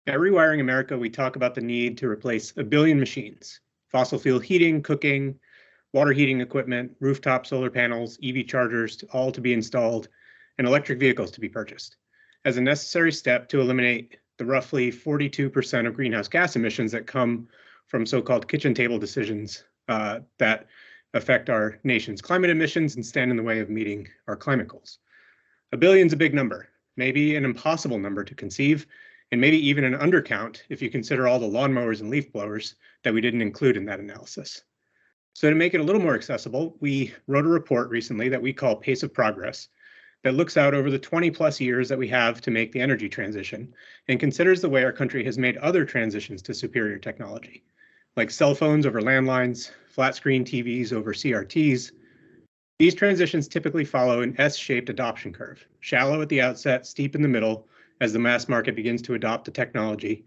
At Rewiring America, we talk about the need to replace 1 billion machines, fossil fuel heating, cooking, water heating equipment, rooftop solar panels, EV chargers, all to be installed, and electric vehicles to be purchased, as a necessary step to eliminate the roughly 42% of greenhouse gas emissions that come from so-called kitchen table decisions that affect our nation's climate emissions and stand in the way of meeting our climate goals. 1 billion's a big number, maybe an impossible number to conceive, and maybe even an undercount if you consider all the lawnmowers and leaf blowers that we didn't include in that analysis. So to make it a little more accessible, we wrote a report recently that we call Pace of Progress that looks out over the 20 plus years that we have to make the energy transition and considers the way our country has made other transitions to superior technology, like cell phones over landlines, flat screen TVs over CRTs. These transitions typically follow an S-shaped adoption curve, shallow at the outset, steep in the middle as the mass market begins to adopt the technology,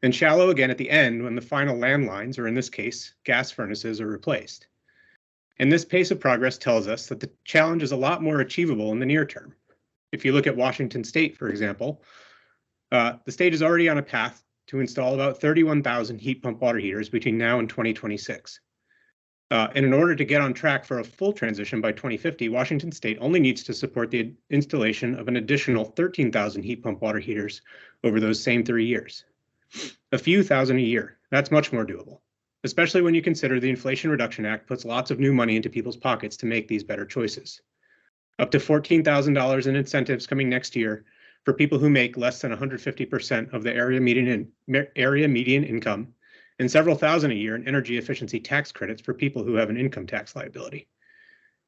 and shallow again at the end when the final landlines, or in this case, gas furnaces, are replaced. And this pace of progress tells us that the challenge is a lot more achievable in the near term. If you look at Washington State, for example, the state is already on a path to install about 31,000 heat pump water heaters between now and 2026. And in order to get on track for a full transition by 2050, Washington State only needs to support the installation of an additional 13,000 heat pump water heaters over those same 3 years. A few thousand a year, that's much more doable, especially when you consider the Inflation Reduction Act puts lots of new money into people's pockets to make these better choices. Up to $14,000 in incentives coming next year for people who make less than 150% of the area median income, and several thousand a year in energy efficiency tax credits for people who have an income tax liability.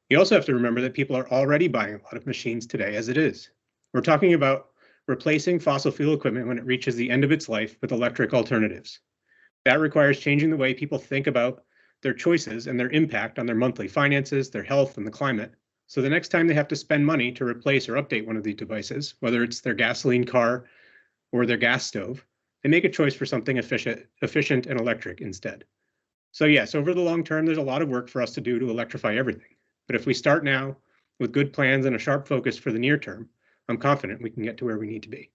You also have to remember that people are already buying a lot of machines today as it is. We're talking about replacing fossil fuel equipment when it reaches the end of its life with electric alternatives. That requires changing the way people think about their choices and their impact on their monthly finances, their health, and the climate. So the next time they have to spend money to replace or update one of these devices, whether it's their gasoline car or their gas stove, they make a choice for something efficient and electric instead. So yes, over the long term, there's a lot of work for us to do to electrify everything. But if we start now with good plans and a sharp focus for the near term, I'm confident we can get to where we need to be.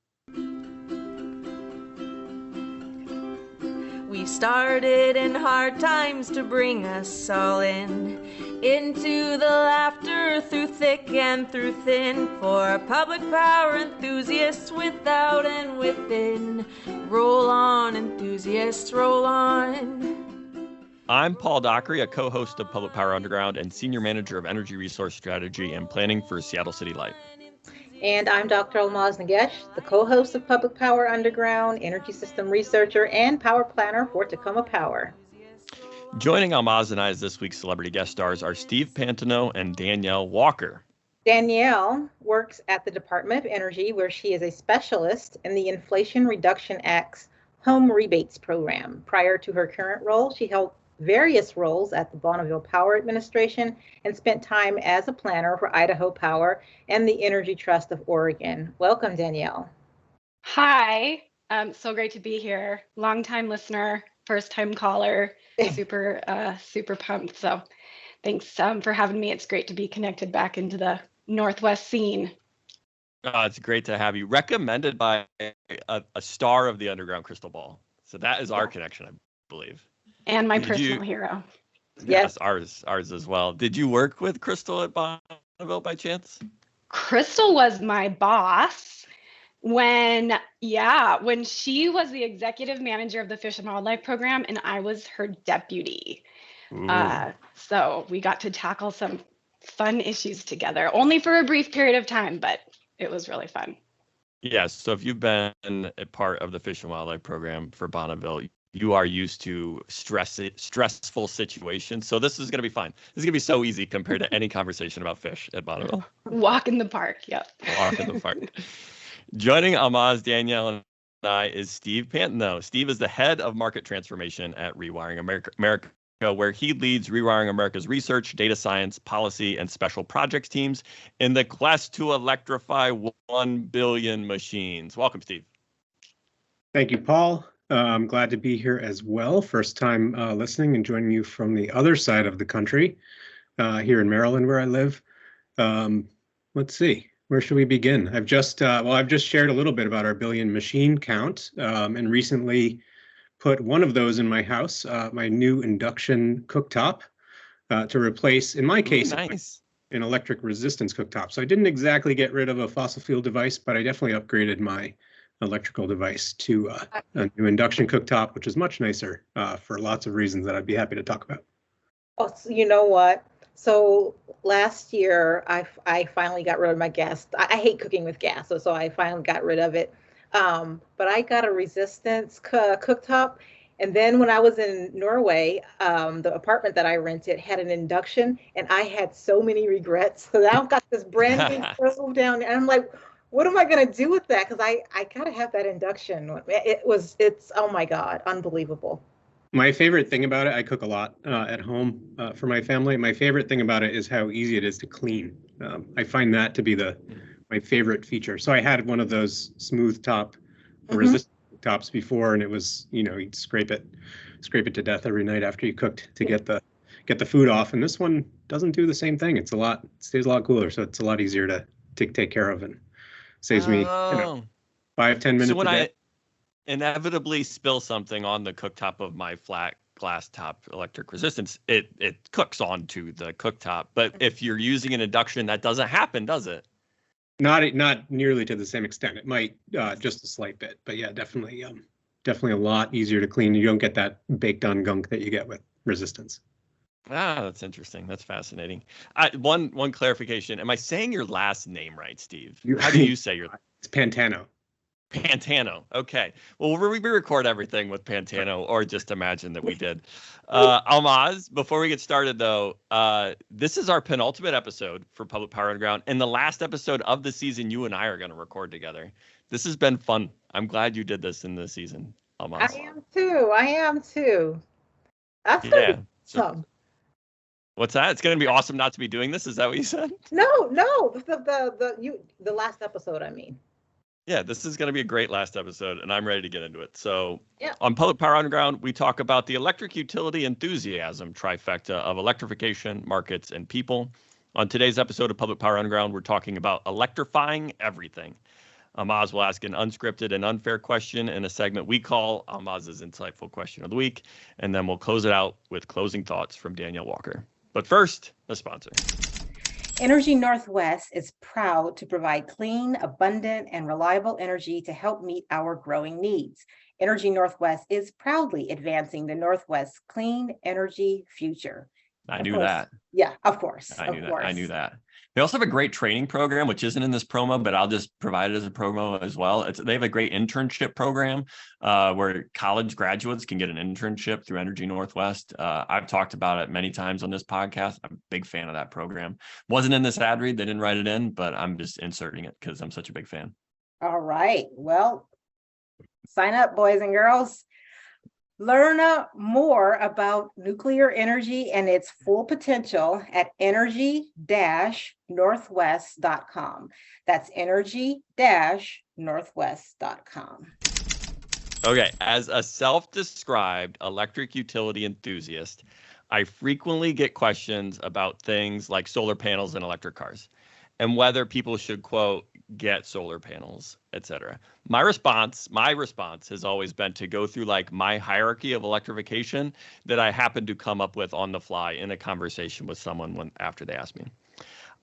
We started in hard times to bring us all into the laughter through thick and through thin, for public power enthusiasts without and within. Roll on, enthusiasts, roll on. I'm Paul Dockery, a co-host of Public Power Underground and Senior Manager of Energy Resource Strategy and Planning for Seattle City Light. And I'm Dr. Ahlmahz Negash, the co-host of Public Power Underground, energy system researcher, and power planner for Tacoma Power. Joining Alhmahz and I as this week's celebrity guest stars are Steve Pantano and Danielle Walker. Danielle works at the Department of Energy, where she is a specialist in the Inflation Reduction Act's Home Rebates program. Prior to her current role, she held various roles at the Bonneville Power Administration and spent time as a planner for Idaho Power and the Energy Trust of Oregon. Welcome, Danielle. Hi, so great to be here. Long-time listener, first-time caller, super pumped. So thanks for having me. It's great to be connected back into the Northwest scene. It's great to have you. Recommended by a star of the Underground Crystal Ball. So that is our connection, I believe. And my personal hero. Yes, ours as well. Did you work with Crystal at Bonneville by chance? Crystal was my boss when she was the executive manager of the Fish and Wildlife Program, and I was her deputy. So we got to tackle some fun issues together, only for a brief period of time, but it was really fun. Yes. So if you've been a part of the Fish and Wildlife Program for Bonneville, you are used to stressful situations. So this is going to be fun. This is going to be so easy compared to any conversation about fish at Bonneville. Walk in the park. Yep. Walk in the park. Joining Alhmahz, Danielle, and I is Steve Pantano. Steve is the head of market transformation at Rewiring America, where he leads Rewiring America's research, data science, policy, and special projects teams in the quest to electrify 1 billion machines. Welcome, Steve. Thank you, Paul. I'm glad to be here as well. First time listening and joining you from the other side of the country, here in Maryland, where I live. Let's see. Where should we begin? I've just shared a little bit about our billion machine count, and recently put one of those in my house, my new induction cooktop, to replace, in my case, nice. an electric resistance cooktop. So I didn't exactly get rid of a fossil fuel device, but I definitely upgraded my electrical device to a new induction cooktop, which is much nicer for lots of reasons that I'd be happy to talk about. Oh, so you know what? So last year, I finally got rid of my gas. I hate cooking with gas, so I finally got rid of it. But I got a resistance cooktop. And then when I was in Norway, the apartment that I rented had an induction, and I had so many regrets. So now I've got this brand new stove down there, and I'm like, what am I going to do with that? Because I got to have that induction. It's, oh my God, unbelievable. My favorite thing about it, I cook a lot at home for my family. My favorite thing about it is how easy it is to clean. I find that to be my favorite feature. So I had one of those smooth top resistant tops before, and it was, you'd scrape it to death every night after you cooked to get the food off. And this one doesn't do the same thing. It stays a lot cooler, so it's a lot easier to take care of, and saves me 5-10 minutes. So when a day. I inevitably spill something on the cooktop of my flat glass top electric resistance, it cooks onto the cooktop. But if you're using an induction, that doesn't happen, does it? Not nearly to the same extent. It might just a slight bit, but yeah, definitely a lot easier to clean. You don't get that baked on gunk that you get with resistance. That's interesting. That's fascinating. One clarification. Am I saying your last name right, Steve? How do you say your? It's Pantano. Pantano. Okay. Well, we record everything with Pantano, or just imagine that we did. Alhmahz, before we get started, though, this is our penultimate episode for Public Power Underground, and the last episode of the season you and I are going to record together. This has been fun. I'm glad you did this in this season, Alhmahz. I am too. That's going to be awesome. What's that? It's going to be awesome not to be doing this? Is that what you said? No, the last episode, I mean. Yeah, this is going to be a great last episode, and I'm ready to get into it. So on Public Power Underground, we talk about the electric utility enthusiasm trifecta of electrification, markets, and people. On today's episode of Public Power Underground, we're talking about electrifying everything. Alhmahz will ask an unscripted and unfair question in a segment we call Alhmahz's Insightful Question of the Week, and then we'll close it out with closing thoughts from Danielle Walker. But first, a sponsor. Energy Northwest is proud to provide clean, abundant, and reliable energy to help meet our growing needs. Energy Northwest is proudly advancing the Northwest's clean energy future. I knew that. Yeah, of course. I knew that. They also have a great training program, which isn't in this promo, but I'll just provide it as a promo as well. They have a great internship program where college graduates can get an internship through Energy Northwest. I've talked about it many times on this podcast. I'm a big fan of that program. Wasn't in this ad read. They didn't write it in, but I'm just inserting it because I'm such a big fan. All right. Well, sign up, boys and girls. Learn more about nuclear energy and its full potential at energy-northwest.com. That's energy-northwest.com. Okay, as a self-described electric utility enthusiast, I frequently get questions about things like solar panels and electric cars and whether people should, quote, get solar panels, etc. My response has always been to go through like my hierarchy of electrification that I happened to come up with on the fly in a conversation with someone after they asked me.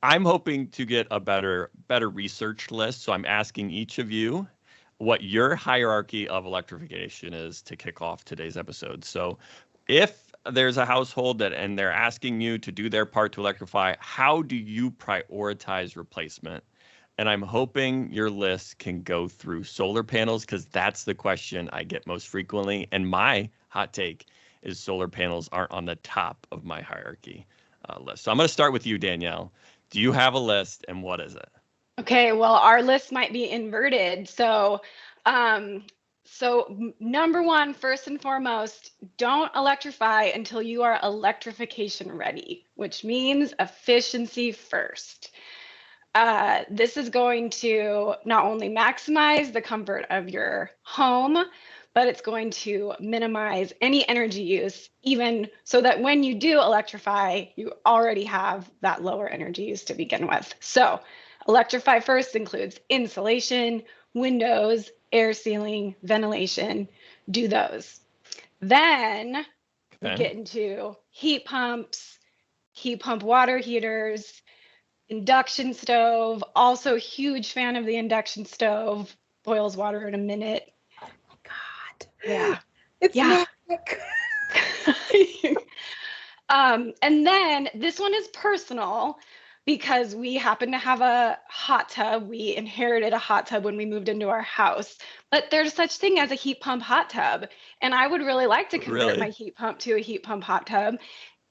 I'm hoping to get a better research list, so I'm asking each of you what your hierarchy of electrification is to kick off today's episode. So if there's a household and they're asking you to do their part to electrify, how do you prioritize replacement? And I'm hoping your list can go through solar panels because that's the question I get most frequently. And my hot take is solar panels aren't on the top of my hierarchy list. So I'm going to start with you, Danielle. Do you have a list, and what is it? Okay, well, our list might be inverted. So number one, first and foremost, don't electrify until you are electrification ready, which means efficiency first. This is going to not only maximize the comfort of your home, but it's going to minimize any energy use, even so that when you do electrify, you already have that lower energy use to begin with. So Electrify first includes insulation, windows, air sealing, ventilation. Do those. Then we get into heat pumps, heat pump water heaters, induction stove. Also huge fan of the induction stove. Boils water in a minute. Oh my God. Yeah. It's Yeah. magic. And then this one is personal because we happen to have a hot tub. We inherited a hot tub when we moved into our house, but there's such thing as a heat pump hot tub. And I would really like to convert my heat pump to a heat pump hot tub,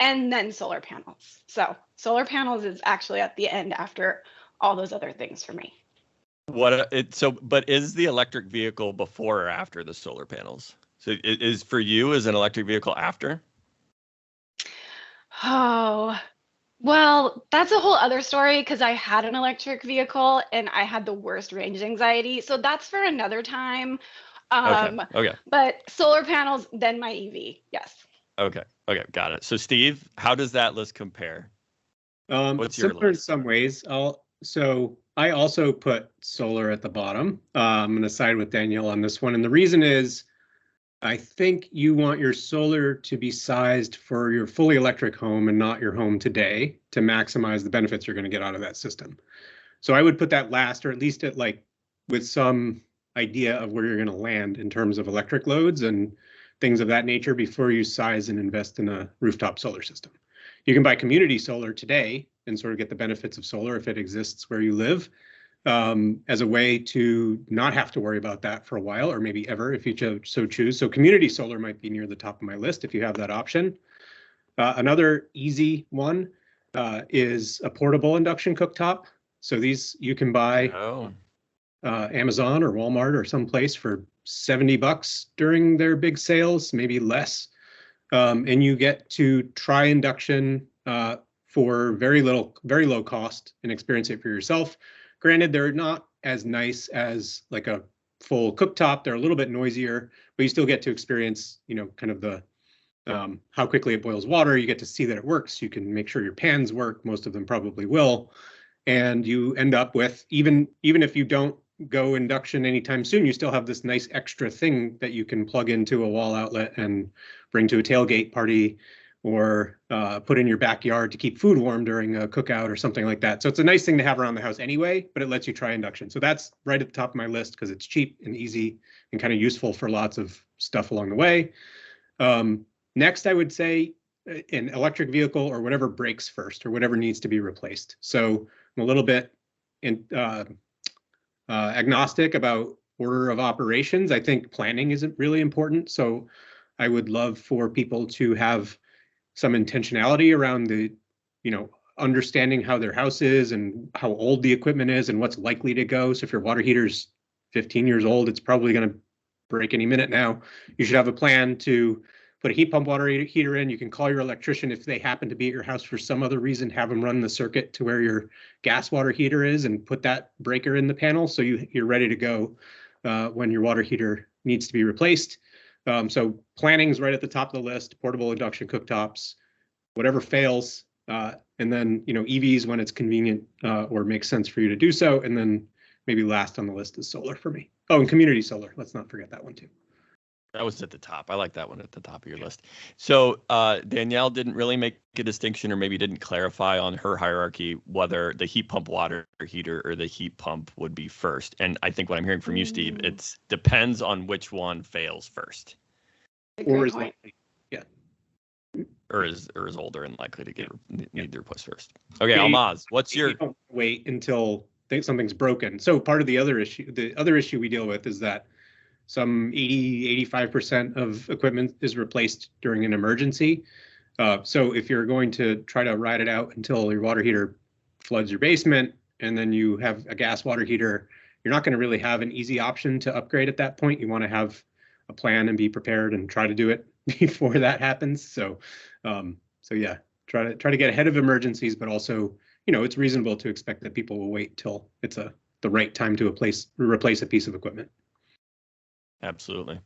and then solar panels. So solar panels is actually at the end after all those other things for me. But is the electric vehicle before or after the solar panels? So it is for you as an electric vehicle after? Oh, well, that's a whole other story because I had an electric vehicle and I had the worst range anxiety. So that's for another time. Okay. But solar panels, then my EV. Yes. Okay. Got it. So Steve, how does that list compare? What's your similar in list? some ways. I also put solar at the bottom. I'm going to side with Danielle on this one. And the reason is, I think you want your solar to be sized for your fully electric home and not your home today to maximize the benefits you're going to get out of that system. So I would put that last, or at least with some idea of where you're going to land in terms of electric loads and things of that nature before you size and invest in a rooftop solar system. You can buy community solar today and sort of get the benefits of solar if it exists where you live, as a way to not have to worry about that for a while, or maybe ever if you so choose. So community solar might be near the top of my list if you have that option. Another easy one is a portable induction cooktop. So these you can buy Amazon or Walmart or someplace for $70 during their big sales, maybe less. And you get to try induction for very low cost and experience it for yourself. Granted, they're not as nice as like a full cooktop. They're a little bit noisier, but you still get to experience, kind of the how quickly it boils water. You get to see that it works. You can make sure your pans work. Most of them probably will. And you end up with, even if you don't go induction anytime soon, you still have this nice extra thing that you can plug into a wall outlet and bring to a tailgate party, or put in your backyard to keep food warm during a cookout or something like that. So it's a nice thing to have around the house anyway, but it lets you try induction. So that's right at the top of my list because it's cheap and easy and kind of useful for lots of stuff along the way. Next, I would say an electric vehicle or whatever breaks first or whatever needs to be replaced. So I'm a little bit agnostic about order of operations. I think planning isn't really important. So I would love for people to have some intentionality around the, understanding how their house is and how old the equipment is and what's likely to go. So if your water heater's 15 years old, it's probably going to break any minute now. You should have a plan to put a heat pump water heater in. You can call your electrician if they happen to be at your house for some other reason, have them run the circuit to where your gas water heater is and put that breaker in the panel so you're ready to go when your water heater needs to be replaced. So planning's right at the top of the list, portable induction cooktops, whatever fails, and then, EVs when it's convenient or makes sense for you to do so. And then maybe last on the list is solar for me. Oh, and community solar. Let's not forget that one too. That was at the top. I like that one at the top of your list. So Danielle didn't really make a distinction, or maybe didn't clarify on her hierarchy whether the heat pump water heater or the heat pump would be first. And I think what I'm hearing from you, Steve, it depends on which one fails first. Or is likely, yeah. Or is older and likely to need to replace first. Okay, Alhmahz, what's your... Don't wait until something's broken. So part of the other issue we deal with is that some 85% of equipment is replaced during an emergency. So if you're going to try to ride it out until your water heater floods your basement and then you have a gas water heater, you're not going to really have an easy option to upgrade at that point. You want to have a plan and be prepared and try to do it before that happens. So yeah, try to get ahead of emergencies, but also, it's reasonable to expect that people will wait till it's the right time to replace a piece of equipment. Absolutely.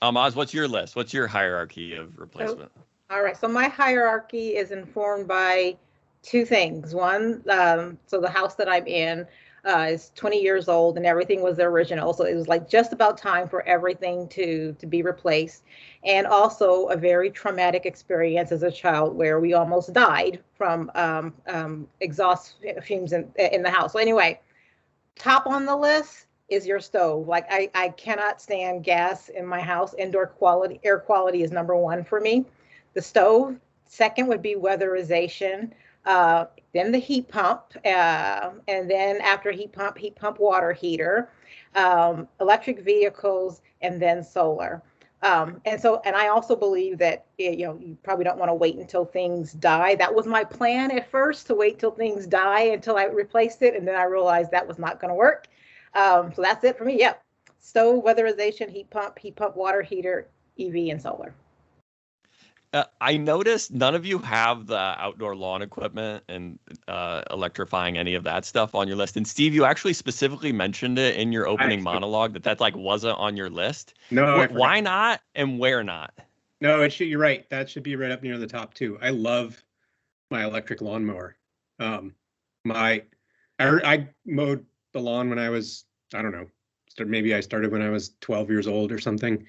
Alhmahz, what's your list? What's your hierarchy of replacement? All right. So my hierarchy is informed by two things. One, so the house that I'm in, is 20 years old and everything was the original. So it was like just about time for everything to be replaced. And also a very traumatic experience as a child where we almost died from exhaust fumes in the house. So anyway, top on the list is your stove. Like I cannot stand gas in my house. Indoor quality, air quality is number one for me. The stove. Second would be weatherization. Then the heat pump, and then after heat pump water heater, electric vehicles, and then solar. And I also believe that you probably don't want to wait until things die. That was my plan at first, to wait till things die until I replaced it, and then I realized that was not going to work. So that's it for me. Yep, stove, weatherization, heat pump water heater, EV, and solar. I noticed none of you have the outdoor lawn equipment and electrifying any of that stuff on your list. And Steve, you actually specifically mentioned it in your opening monologue that like wasn't on your list. No, why not, and where not? No, you're right. That should be right up near the top too. I love my electric lawnmower. I mowed the lawn when I was, I don't know, maybe I started when I was 12 years old or something.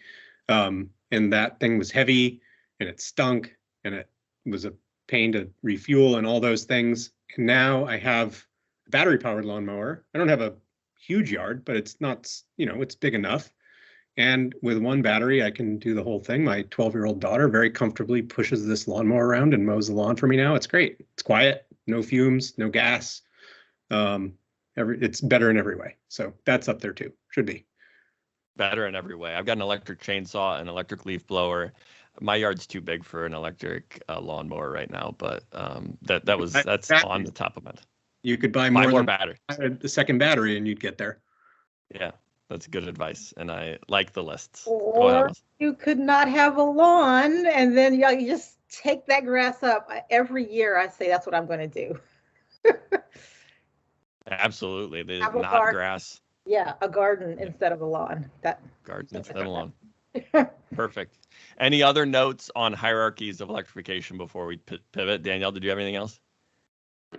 And that thing was heavy and it stunk and it was a pain to refuel and all those things. And now I have a battery powered lawnmower. I don't have a huge yard, but it's not, it's big enough. And with one battery, I can do the whole thing. My 12-year-old daughter very comfortably pushes this lawnmower around and mows the lawn for me now. It's great. It's quiet, no fumes, no gas. It's better in every way. So that's up there too. Should be. Better in every way. I've got an electric chainsaw, an electric leaf blower. My yard's too big for an electric lawnmower right now, but that's on the top of it. You could buy more battery. The second battery and you'd get there. Yeah, that's good advice, and I like the lists. Or you could not have a lawn, and then you just take that grass up. Every year I say that's what I'm going to do. Absolutely. Not grass. Yeah, a garden instead of a lawn. Garden instead of a lawn. Perfect. Any other notes on hierarchies of electrification before we pivot? Danielle, did you have anything else?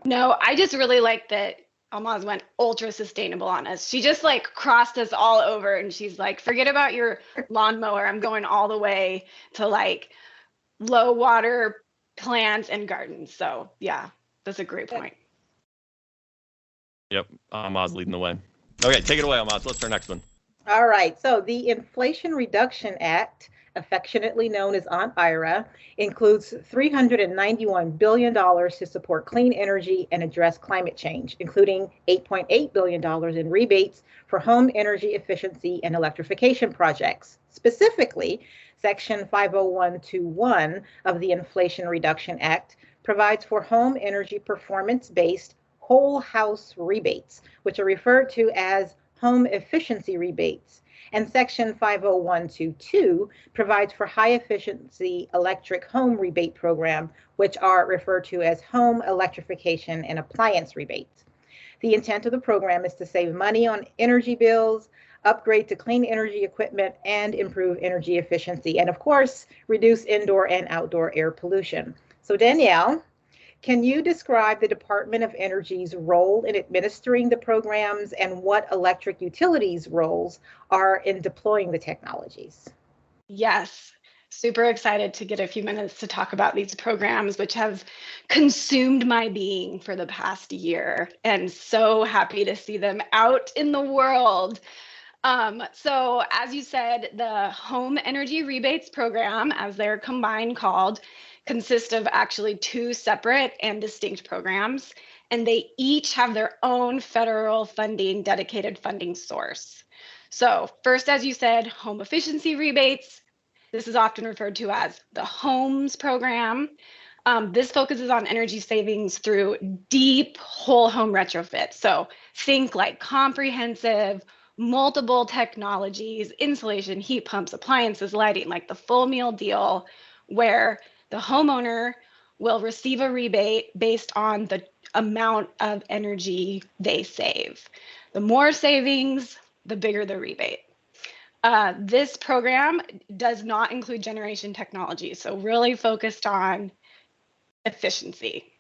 No, I just really like that Alhmahz went ultra sustainable on us. She just like crossed us all over, and she's like, forget about your lawnmower. I'm going all the way to like low water plants and gardens. So yeah, that's a great point. Yep, Alhmahz leading the way. Okay, take it away, Alhmahz. Let's our next one. All right, so the Inflation Reduction Act, affectionately known as Aunt Ira, includes $391 billion to support clean energy and address climate change, including $8.8 billion in rebates for home energy efficiency and electrification projects. Specifically, Section 50121 of the Inflation Reduction Act provides for home energy performance-based whole house rebates, which are referred to as home efficiency rebates. And Section 50122 provides for high efficiency electric home rebate program, which are referred to as home electrification and appliance rebates. The intent of the program is to save money on energy bills, upgrade to clean energy equipment, and improve energy efficiency, and of course, reduce indoor and outdoor air pollution. So Danielle, can you describe the Department of Energy's role in administering the programs and what electric utilities' roles are in deploying the technologies? Yes, super excited to get a few minutes to talk about these programs, which have consumed my being for the past year, and so happy to see them out in the world. So as you said, the Home Energy Rebates Program, as they're combined called, consist of actually two separate and distinct programs, and they each have their own federal funding, dedicated funding source. So first, as you said, home efficiency rebates. This is often referred to as the HOMES program. This focuses on energy savings through deep whole home retrofit. So think like comprehensive, multiple technologies, insulation, heat pumps, appliances, lighting, like the full meal deal, where the homeowner will receive a rebate based on the amount of energy they save. The more savings, the bigger the rebate. This program does not include generation technology, so really focused on efficiency.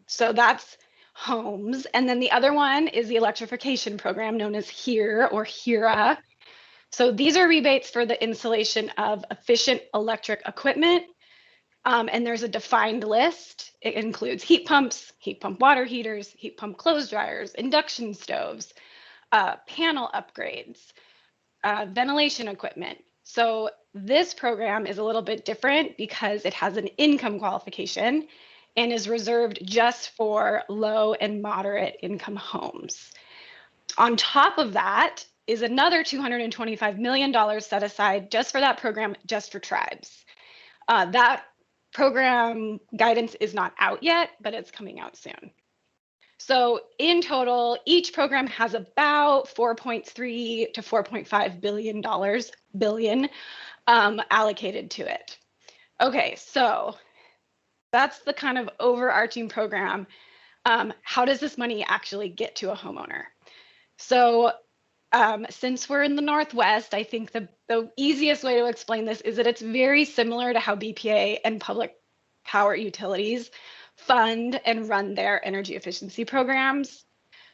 So that's homes. And then the other one is the electrification program known as HERE or HERA. So these are rebates for the installation of efficient electric equipment. And there's a defined list. It includes heat pump water heaters, heat pump clothes dryers, induction stoves, panel upgrades, ventilation equipment. So this program is a little bit different because it has an income qualification and is reserved just for low and moderate income homes. On top of that is another $225 million set aside just for that program, just for tribes. That program guidance is not out yet, but it's coming out soon. So in total, each program has about $4.3 to $4.5 billion allocated to it. Okay, so that's the kind of overarching program. How does this money actually get to a homeowner? So since we're in the Northwest, I think the easiest way to explain this is that it's very similar to how BPA and public power utilities fund and run their energy efficiency programs.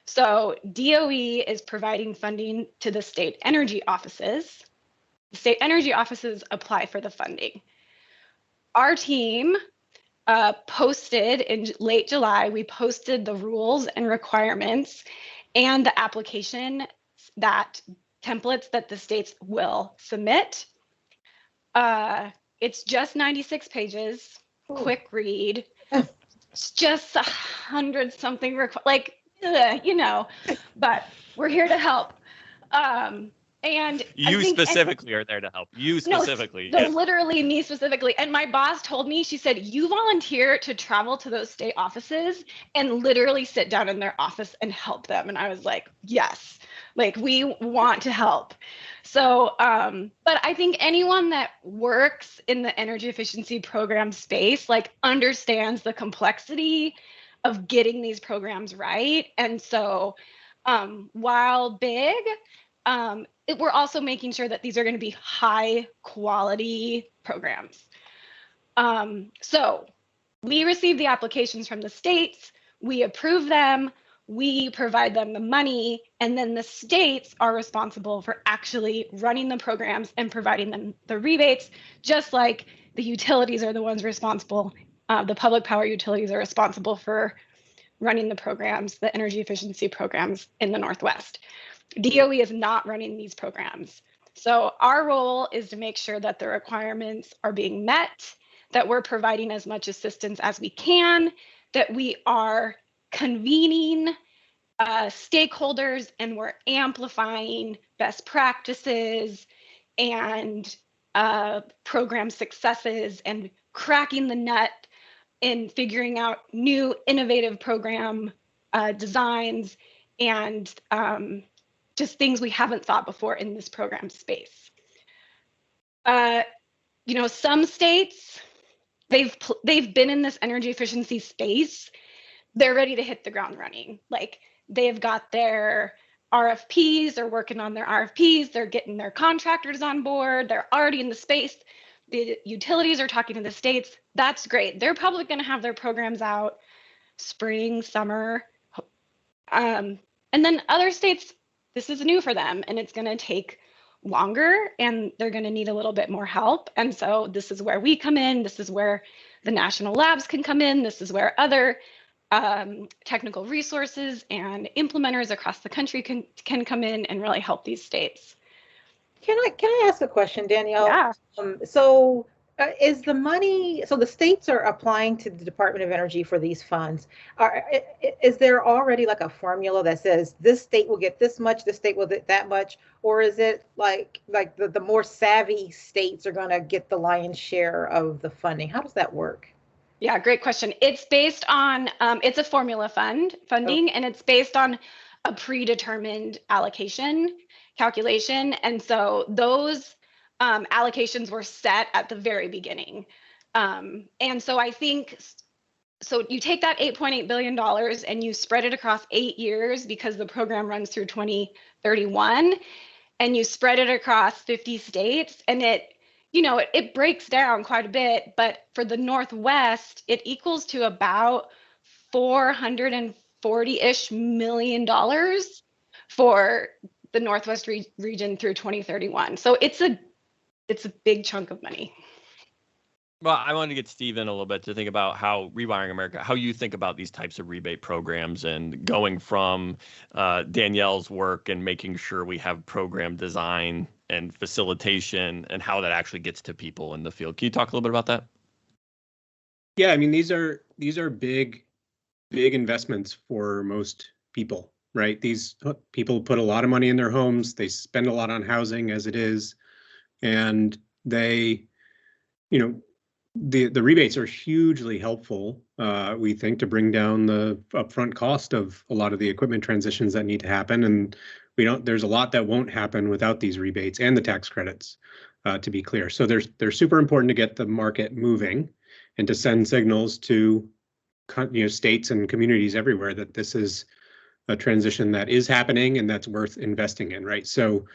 So DOE is providing funding to the state energy offices. The state energy offices apply for the funding. Our team posted in late July, we posted the rules and requirements and the application templates that the states will submit. It's just 96 pages, quick read. It's just 100 something, but we're here to help. And you specifically are there to help. You specifically. No, literally me specifically. And my boss told me, she said, you volunteer to travel to those state offices and literally sit down in their office and help them. And I was like, yes, like we want to help. So, but I think anyone that works in the energy efficiency program space, like understands the complexity of getting these programs right. And so while big, we're also making sure that these are going to be high quality programs. So we receive the applications from the states, we approve them, we provide them the money, and then the states are responsible for actually running the programs and providing them the rebates, just like the utilities are the ones responsible. The public power utilities are responsible for running the programs, the energy efficiency programs in the Northwest. DOE is not running these programs. So our role is to make sure that the requirements are being met, that we're providing as much assistance as we can, that we are convening stakeholders and we're amplifying best practices and program successes and cracking the nut in figuring out new innovative program designs and just things we haven't thought before in this program space. Some states, they've been in this energy efficiency space. They're ready to hit the ground running. Like they've got their RFPs, they're working on their RFPs, they're getting their contractors on board, they're already in the space. The utilities are talking to the states. That's great. They're probably going to have their programs out spring, summer. And then other states, this is new for them and it's going to take longer and they're going to need a little bit more help. And so this is where we come in. This is where the national labs can come in. This is where other technical resources and implementers across the country can come in and really help these states. Can I ask a question, Danielle? Yeah. Is the money, so the states are applying to the Department of Energy for these funds. Is there already like a formula that says this state will get this much, this state will get that much? Or is it like the more savvy states are going to get the lion's share of the funding? How does that work? Yeah, great question. It's based on, it's a formula funding, and it's based on a predetermined allocation calculation. And so those allocations were set at the very beginning. And so I think, so you take that $8.8 billion and you spread it across 8 years because the program runs through 2031, and you spread it across 50 states, and it breaks down quite a bit, but for the Northwest, it equals to about $440 $40-ish million for the Northwest region through 2031. So it's a big chunk of money. Well, I wanted to get Steve in a little bit to think about how Rewiring America, how you think about these types of rebate programs and going from Danielle's work and making sure we have program design and facilitation and how that actually gets to people in the field. Can you talk a little bit about that? Yeah, I mean, these are big investments for most people, right? These people put a lot of money in their homes. They spend a lot on housing as it is, and they, the rebates are hugely helpful, we think, to bring down the upfront cost of a lot of the equipment transitions that need to happen. And there's a lot that won't happen without these rebates and the tax credits, to be clear. So they're super important to get the market moving and to send signals to states and communities everywhere that this is a transition that is happening and that's worth investing in, right? So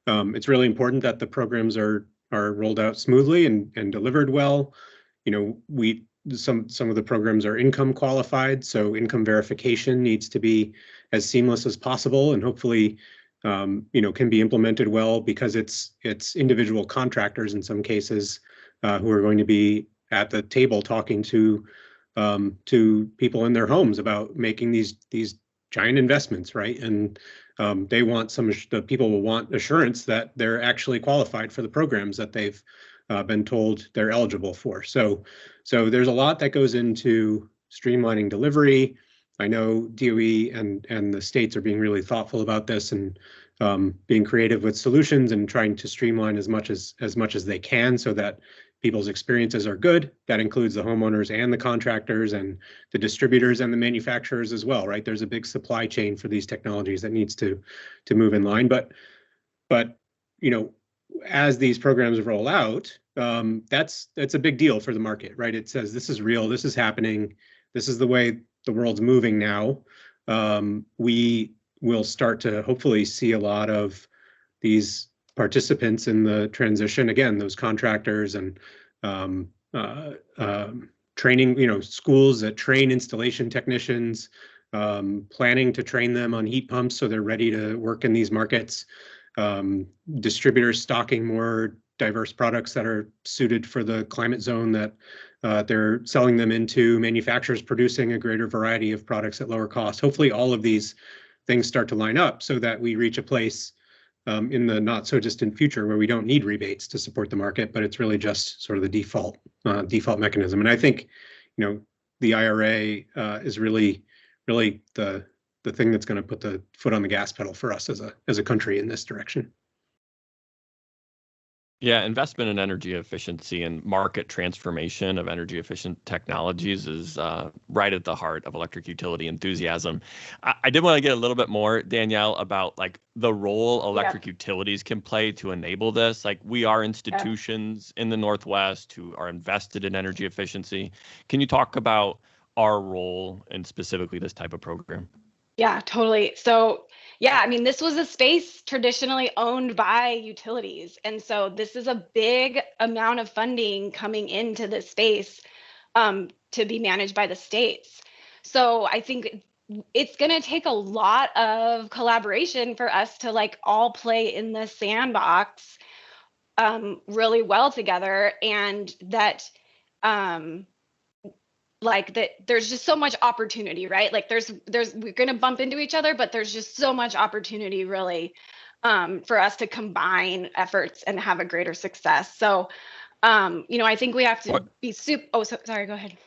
it's really important that the programs are rolled out smoothly and delivered well. Some of the programs are income qualified, so income verification needs to be as seamless as possible, and hopefully, can be implemented well, because it's individual contractors in some cases who are going to be at the table talking to people in their homes about making these giant investments, right? And they want the people will want assurance that they're actually qualified for the programs that they've been told they're eligible for. So there's a lot that goes into streamlining delivery. I know DOE and the states are being really thoughtful about this and being creative with solutions and trying to streamline as much as they can so that people's experiences are good. That includes the homeowners and the contractors and the distributors and the manufacturers as well, right? There's a big supply chain for these technologies that needs to move in line. But as these programs roll out, that's a big deal for the market, right? It says this is real, this is happening, this is the way the world's moving now. We will start to hopefully see a lot of these participants in the transition, again, those contractors and training, schools that train installation technicians, planning to train them on heat pumps so they're ready to work in these markets, distributors stocking more diverse products that are suited for the climate zone that they're selling them into, manufacturers producing a greater variety of products at lower cost. Hopefully all of these things start to line up so that we reach a place in the not so distant future where we don't need rebates to support the market, but it's really just sort of the default mechanism. And I think, the IRA is really the thing that's going to put the foot on the gas pedal for us as a country in this direction. Yeah, investment in energy efficiency and market transformation of energy efficient technologies is right at the heart of electric utility enthusiasm. I did want to get a little bit more, Danielle, about the role electric utilities can play to enable this. We are institutions in the Northwest who are invested in energy efficiency. Can you talk about our role in specifically this type of program? Yeah, totally. So yeah, I mean, this was a space traditionally owned by utilities. And so this is a big amount of funding coming into this space to be managed by the states. So I think it's going to take a lot of collaboration for us to all play in the sandbox really well together, and that that there's just so much opportunity, right? We're going to bump into each other, but there's just so much opportunity really for us to combine efforts and have a greater success. So, I think we have to be sorry, go ahead.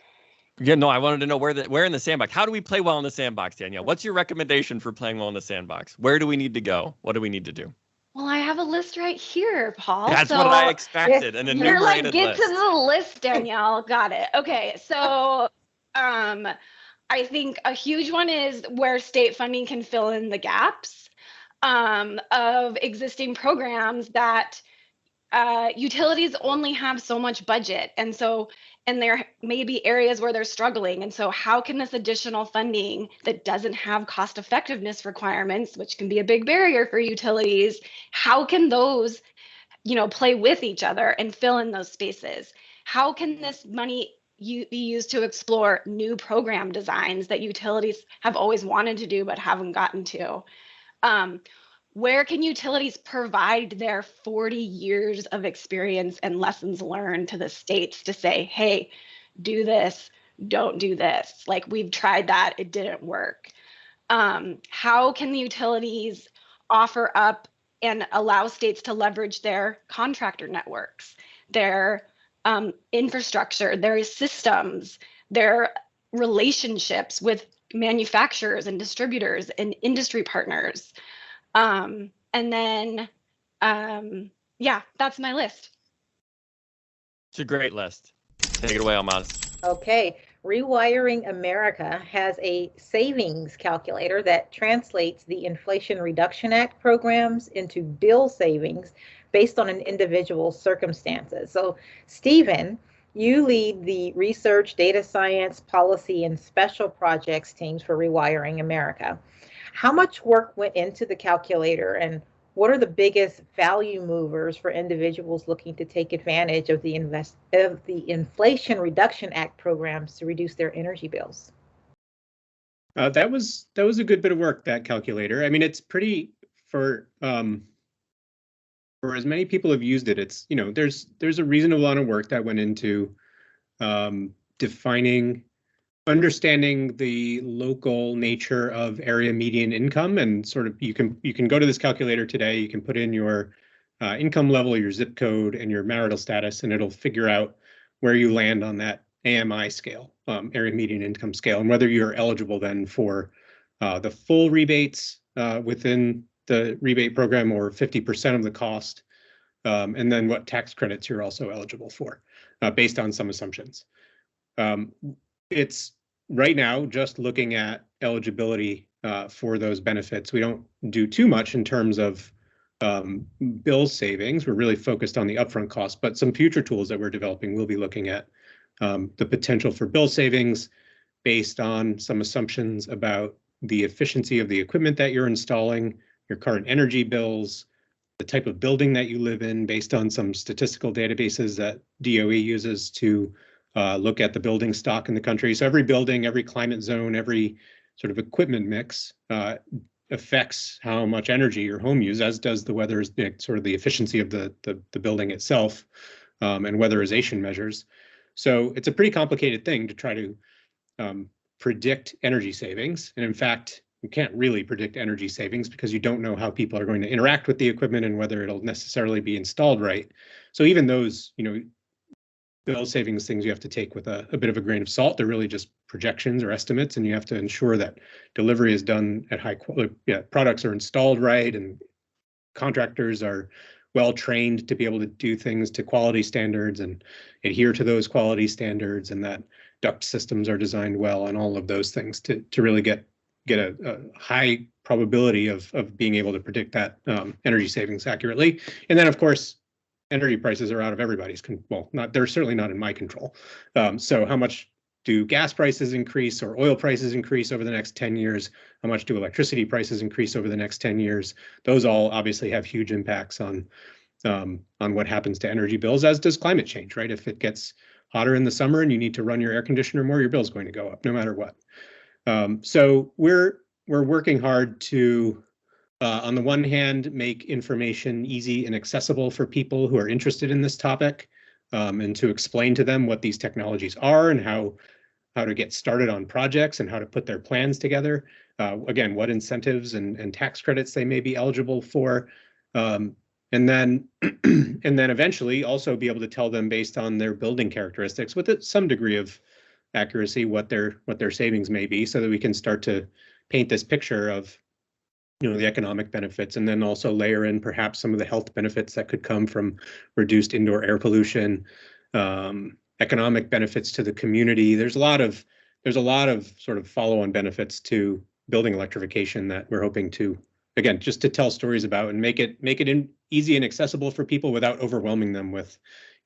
Yeah, no, I wanted to know where in the sandbox. How do we play well in the sandbox, Danielle? What's your recommendation for playing well in the sandbox? Where do we need to go? What do we need to do? Well, I have a list right here, Paul. That's what I expected. An enumerated get list. to the list, Danielle. Got it. Okay, so I think a huge one is where state funding can fill in the gaps of existing programs that utilities only have so much budget, and there may be areas where they're struggling. And so how can this additional funding that doesn't have cost effectiveness requirements, which can be a big barrier for utilities, how can those, play with each other and fill in those spaces? How can this money, be used to explore new program designs that utilities have always wanted to do but haven't gotten to? Where can utilities provide their 40 years of experience and lessons learned to the states to say, hey, do this, don't do this? Like, we've tried that, it didn't work. How can the utilities offer up and allow states to leverage their contractor networks, their infrastructure, their systems, their relationships with manufacturers and distributors and industry partners? And then, yeah, that's my list. It's a great list. Take it away, Alhmahz. Okay, Rewiring America has a savings calculator that translates the Inflation Reduction Act programs into bill savings based on an individual's circumstances. So, Stephen, you lead the research, data science, policy, and special projects teams for Rewiring America. How much work went into the calculator, and what are the biggest value movers for individuals looking to take advantage of the Inflation Reduction Act programs to reduce their energy bills? That was a good bit of work, that calculator. I mean, it's pretty for as many people have used it. It's, you know, there's a reasonable amount of work that went into understanding the local nature of area median income, and sort of you can go to this calculator today. You can put in your income level, your zip code, and your marital status, and it'll figure out where you land on that AMI scale, area median income scale, and whether you're eligible then for the full rebates within the rebate program, or 50% of the cost, and then what tax credits you're also eligible for, based on some assumptions. It's right now just looking at eligibility for those benefits. We don't do too much in terms of bill savings. We're really focused on the upfront cost, but some future tools that we're developing will be looking at the potential for bill savings based on some assumptions about the efficiency of the equipment that you're installing, your current energy bills, the type of building that you live in, based on some statistical databases that DOE uses to look at the building stock in the country. So every building, every climate zone, every sort of equipment mix affects how much energy your home uses, as does the weather, sort of the efficiency of the building itself, and weatherization measures. So it's a pretty complicated thing to try to predict energy savings. And in fact, you can't really predict energy savings because you don't know how people are going to interact with the equipment and whether it'll necessarily be installed right. So even those, you know, bill savings things you have to take with a bit of a grain of salt. They're really just projections or estimates, and you have to ensure that delivery is done at high quality. Yeah, products are installed right, and contractors are well trained to be able to do things to quality standards and adhere to those quality standards, and that duct systems are designed well, and all of those things to really get a high probability of being able to predict that energy savings accurately. And then, of course, energy prices are out of everybody's they're certainly not in my control. So how much do gas prices increase or oil prices increase over the next 10 years? How much do electricity prices increase over the next 10 years? Those all obviously have huge impacts on what happens to energy bills, as does climate change, right? If it gets hotter in the summer and you need to run your air conditioner more, your bill's going to go up no matter what. So we're working hard to on the one hand, make information easy and accessible for people who are interested in this topic, and to explain to them what these technologies are and how to get started on projects and how to put their plans together. Again, what incentives and tax credits they may be eligible for, and then eventually also be able to tell them, based on their building characteristics with some degree of accuracy, what their savings may be, so that we can start to paint this picture of, you know, the economic benefits, and then also layer in perhaps some of the health benefits that could come from reduced indoor air pollution, economic benefits to the community. There's a lot of sort of follow-on benefits to building electrification that we're hoping to, again, just to tell stories about and make it easy and accessible for people without overwhelming them with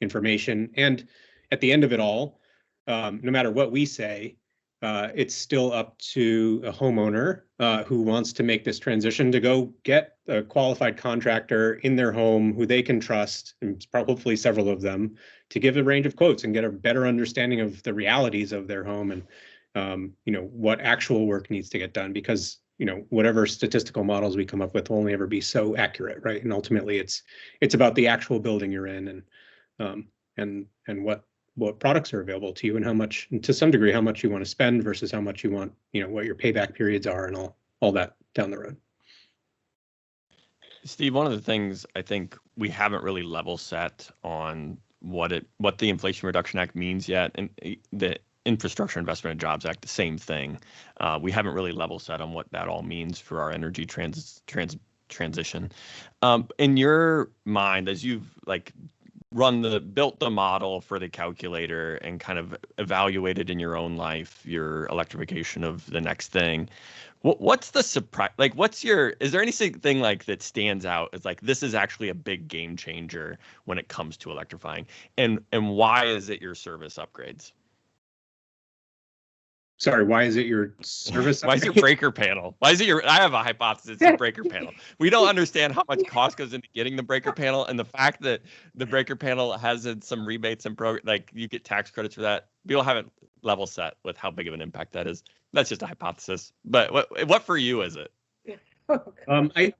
information. And at the end of it all, no matter what we say, it's still up to a homeowner who wants to make this transition to go get a qualified contractor in their home who they can trust, and hopefully several of them, to give a range of quotes and get a better understanding of the realities of their home and what actual work needs to get done, because whatever statistical models we come up with will only ever be so accurate, right? And ultimately it's about the actual building you're in and what products are available to you and how much, to some degree, how much you want to spend versus how much you want, what your payback periods are and all that down the road. Steve, one of the things I think we haven't really level set on what the Inflation Reduction Act means yet, and the Infrastructure Investment and Jobs Act, the same thing. We haven't really level set on what that all means for our energy transition. In your mind, as you've built the model for the calculator and kind of evaluated in your own life your electrification of the next thing, what's the surprise? Is there anything that stands out as this is actually a big game changer when it comes to electrifying, and why is it your service upgrades? Sorry, why is it your service? Why is your breaker panel? I have a hypothesis, it's your breaker panel. We don't understand how much cost goes into getting the breaker panel, and the fact that the breaker panel has some rebates and you get tax credits for that. People haven't level set with how big of an impact that is. That's just a hypothesis. But what for you is it?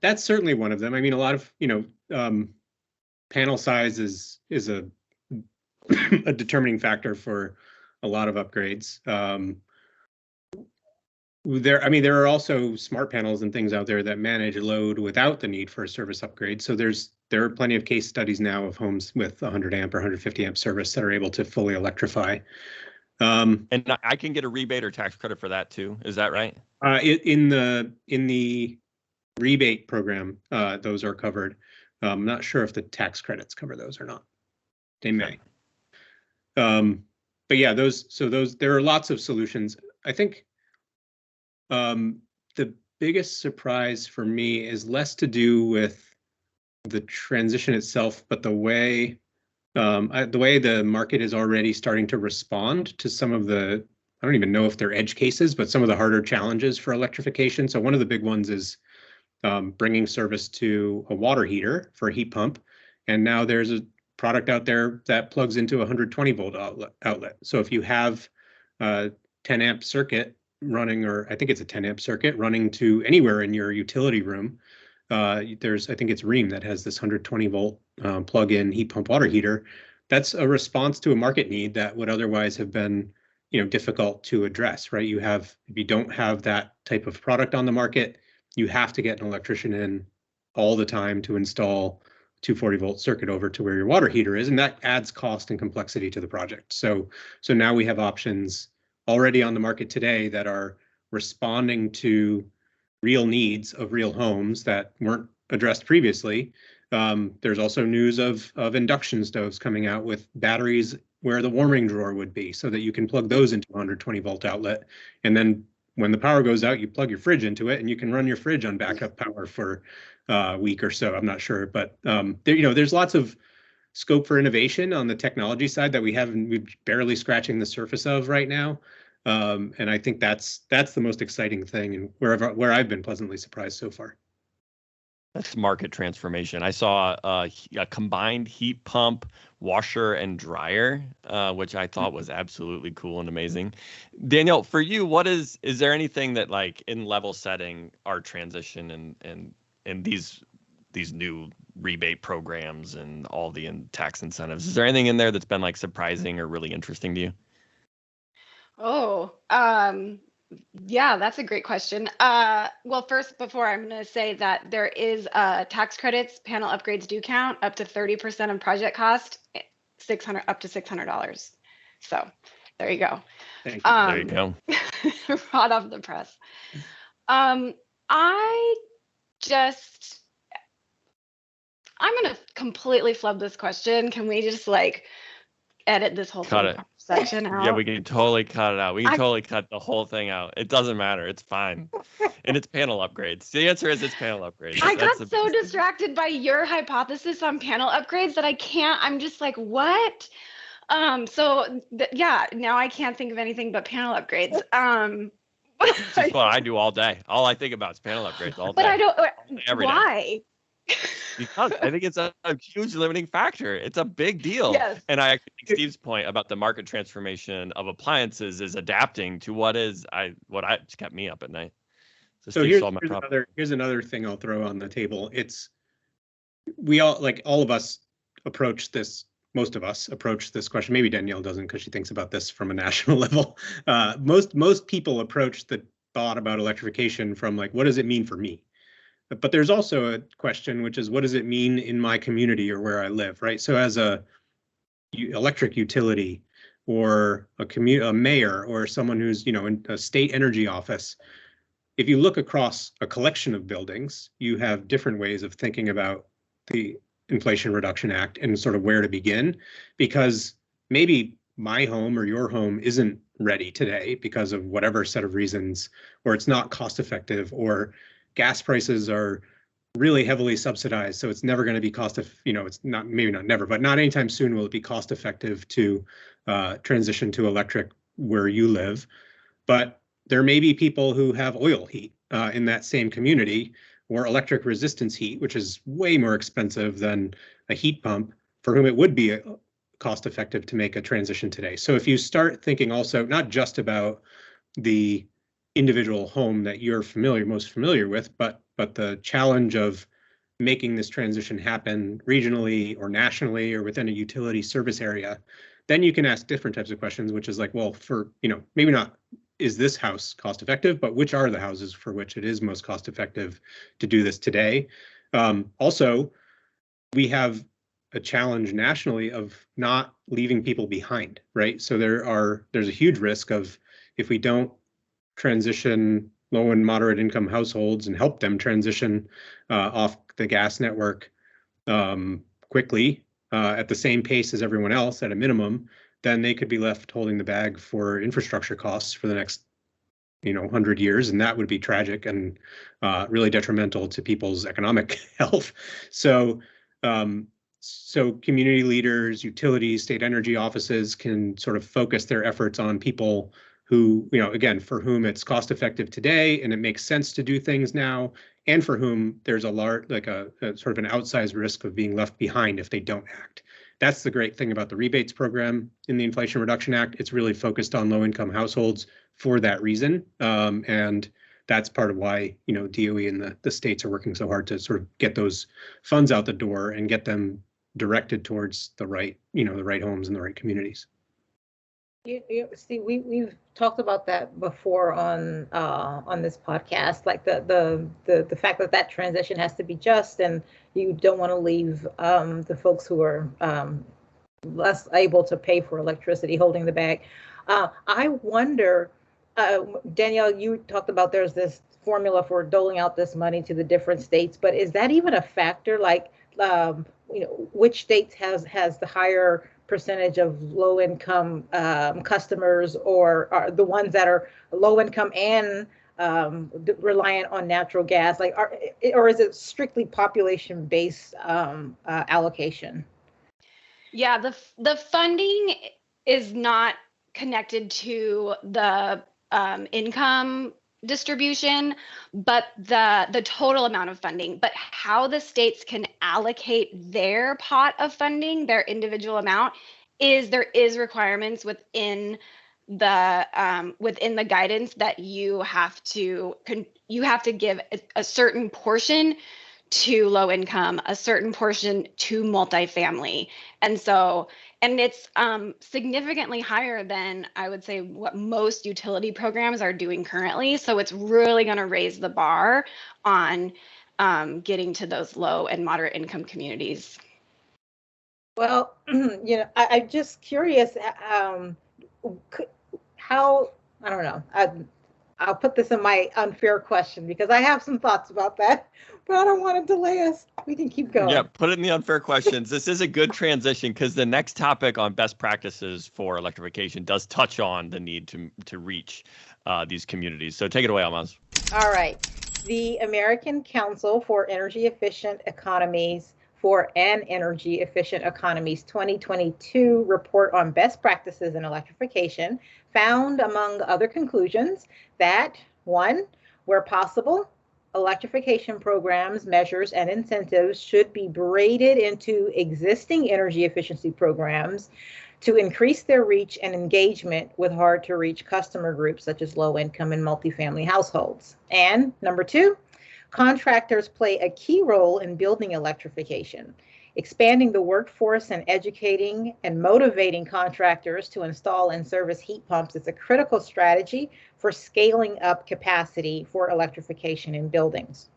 That's certainly one of them. I mean, a lot of panel size is a a determining factor for a lot of upgrades. There are also smart panels and things out there that manage load without the need for a service upgrade. So there are plenty of case studies now of homes with 100 amp or 150 amp service that are able to fully electrify. And I can get a rebate or tax credit for that too. Is that right? In the rebate program, those are covered. I'm not sure if the tax credits cover those or not. They may. But yeah, there are lots of solutions. I think the biggest surprise for me is less to do with the transition itself, but the way the market is already starting to respond to some of the, I don't even know if they're edge cases, but some of the harder challenges for electrification. So one of the big ones is bringing service to a water heater for a heat pump. And now there's a product out there that plugs into a 120 volt outlet. So if you have a 10 amp circuit running, or I think it's a 10 amp circuit running to anywhere in your utility room, I think it's Rheem that has this 120 volt plug-in heat pump water heater. That's a response to a market need that would otherwise have been, difficult to address, right? If you don't have that type of product on the market, you have to get an electrician in all the time to install 240 volt circuit over to where your water heater is, and that adds cost and complexity to the project. So now we have options already on the market today that are responding to real needs of real homes that weren't addressed previously. There's also news of induction stoves coming out with batteries where the warming drawer would be, so that you can plug those into a 120 volt outlet, and then when the power goes out, you plug your fridge into it and you can run your fridge on backup power for a week or so. I'm not sure, but there's lots of scope for innovation on the technology side that we're barely scratching the surface of right now. And I think that's the most exciting thing, and where I've been pleasantly surprised so far. That's market transformation. I saw a combined heat pump, washer, and dryer, which I thought was absolutely cool and amazing. Danielle, for you, is there anything that in level setting our transition and these new rebate programs and all the tax incentives, is there anything in there that's been surprising or really interesting to you? Oh, yeah, that's a great question. Well, first, before I'm going to say that there is tax credits, panel upgrades do count up to 30% of project cost, up to $600. So there you go. Thank you. There you go. Hot off the press. I'm going to completely flub this question. Can we just edit this whole section out? Yeah, we can totally cut it out. We can totally cut the whole thing out. It doesn't matter. It's fine. And it's panel upgrades. The answer is it's panel upgrades. I got so distracted by your hypothesis on panel upgrades that I'm just what? Yeah, now I can't think of anything but panel upgrades. That's what I do all day. All I think about is panel upgrades all day. But I don't. Every Why? day. Because I think it's a huge limiting factor. It's a big deal. Yes. And I actually think Steve's point about the market transformation of appliances is adapting to what kept me up at night. So here's another thing I'll throw on the table. We all, like all of us, most of us approach this question. Maybe Danielle doesn't because she thinks about this from a national level. Most people approach the thought about electrification from like, what does it mean for me? But there's also a question, which is, what does it mean in my community or where I live, right? So as a electric utility or a mayor or someone who's, in a state energy office, if you look across a collection of buildings, you have different ways of thinking about the Inflation Reduction Act and sort of where to begin, because maybe my home or your home isn't ready today because of whatever set of reasons, or it's not cost effective, or gas prices are really heavily subsidized, so it's never going to be it's not, maybe not never, but not anytime soon will it be cost effective to transition to electric where you live. But there may be people who have oil heat in that same community, or electric resistance heat, which is way more expensive than a heat pump, for whom it would be cost effective to make a transition today. So if you start thinking also not just about the individual home that you're most familiar with, but the challenge of making this transition happen regionally or nationally or within a utility service area, then you can ask different types of questions, which is like, well, for, maybe not is this house cost effective, but which are the houses for which it is most cost effective to do this today? Also, we have a challenge nationally of not leaving people behind, right? So there's a huge risk of, if we don't transition low and moderate income households and help them transition off the gas network quickly at the same pace as everyone else at a minimum, then they could be left holding the bag for infrastructure costs for the next 100 years, and that would be tragic and really detrimental to people's economic health. So community leaders, utilities, state energy offices can sort of focus their efforts on people who, again, for whom it's cost effective today and it makes sense to do things now, and for whom there's a large, like a sort of an outsized risk of being left behind if they don't act. That's the great thing about the rebates program in the Inflation Reduction Act. It's really focused on low income households for that reason. And that's part of why, DOE and the states are working so hard to sort of get those funds out the door and get them directed towards the right homes and the right communities. See, we've talked about that before on this podcast, like the fact that transition has to be just, and you don't want to leave the folks who are less able to pay for electricity holding the bag. I wonder, Danielle, you talked about there's this formula for doling out this money to the different states, but is that even a factor? Like, which states has the higher percentage of low income customers, or are the ones that are low income and reliant on natural gas, like, or is it strictly population based allocation? Yeah, the funding is not connected to the income distribution, but the total amount of funding. But how the states can allocate their pot of funding, their individual amount, there is requirements within the guidance that you have to give a certain portion to low income, a certain portion to multifamily. And it's significantly higher than, I would say, what most utility programs are doing currently. So it's really going to raise the bar on getting to those low and moderate income communities. Well, I'm just curious how, I don't know, I'll put this in my unfair question because I have some thoughts about that, but I don't want to delay us. We can keep going. Yeah, put it in the unfair questions. This is a good transition because the next topic on best practices for electrification does touch on the need to reach these communities. So take it away, Alhmahz. All right. The American Council for Energy Efficient Economies for an Energy Efficient Economy's 2022 report on best practices in electrification found, among other conclusions, that 1, where possible, electrification programs, measures, and incentives should be braided into existing energy efficiency programs to increase their reach and engagement with hard-to-reach customer groups such as low-income and multifamily households. And number 2, contractors play a key role in building electrification. Expanding the workforce and educating and motivating contractors to install and service heat pumps is a critical strategy for scaling up capacity for electrification in buildings.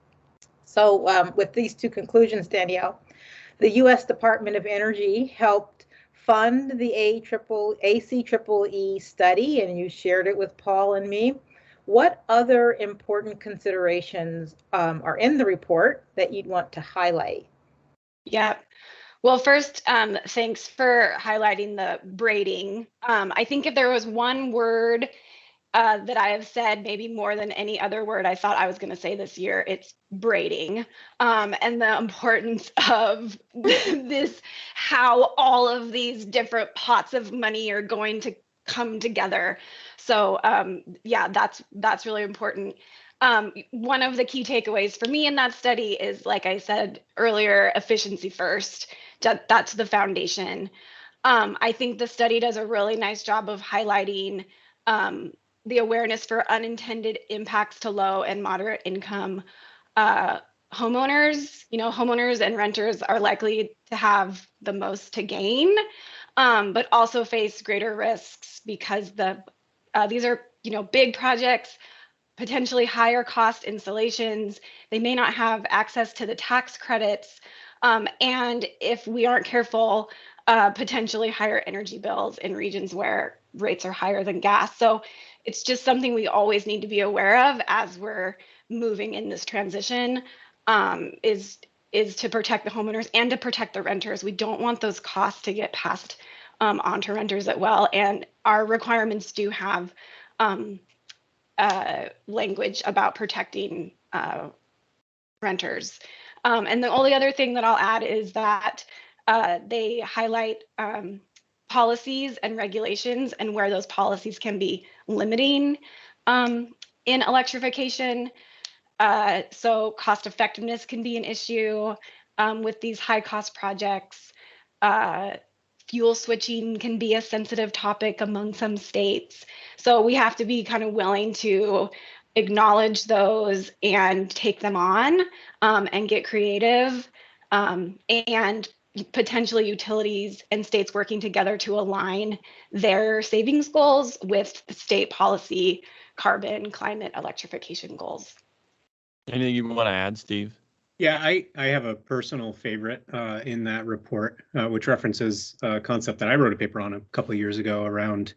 So with these 2 conclusions, Danielle, the U.S. Department of Energy helped fund the ACEEE study, and you shared it with Paul and me. What other important considerations are in the report that you'd want to highlight? Yeah. Well, first, thanks for highlighting the braiding. I think if there was one word that I have said, maybe more than any other word I thought I was going to say this year, it's braiding, and the importance of this, how all of these different pots of money are going to come together. So yeah, that's really important. One of the key takeaways for me in that study is, like I said earlier, efficiency first. That's the foundation. I think the study does a really nice job of highlighting the awareness for unintended impacts to low and moderate income homeowners. You know, homeowners and renters are likely to have the most to gain, but also face greater risks because these are, you know, big projects, potentially higher cost installations. They may not have access to the tax credits. And if we aren't careful, potentially higher energy bills in regions where rates are higher than gas. So it's just something we always need to be aware of as we're moving in this transition, is to protect the homeowners and to protect the renters. We don't want those costs to get passed onto renters as well. And our requirements do have language about protecting renters. And the only other thing that I'll add is that they highlight policies and regulations and where those policies can be limiting in electrification. So cost effectiveness can be an issue with these high cost projects. Fuel switching can be a sensitive topic among some states. So we have to be kind of willing to acknowledge those and take them on and get creative, and potentially utilities and states working together to align their savings goals with state policy, carbon, climate, electrification goals. Anything you want to add, Steve? Yeah, I have a personal favorite in that report, which references a concept that I wrote a paper on a couple of years ago around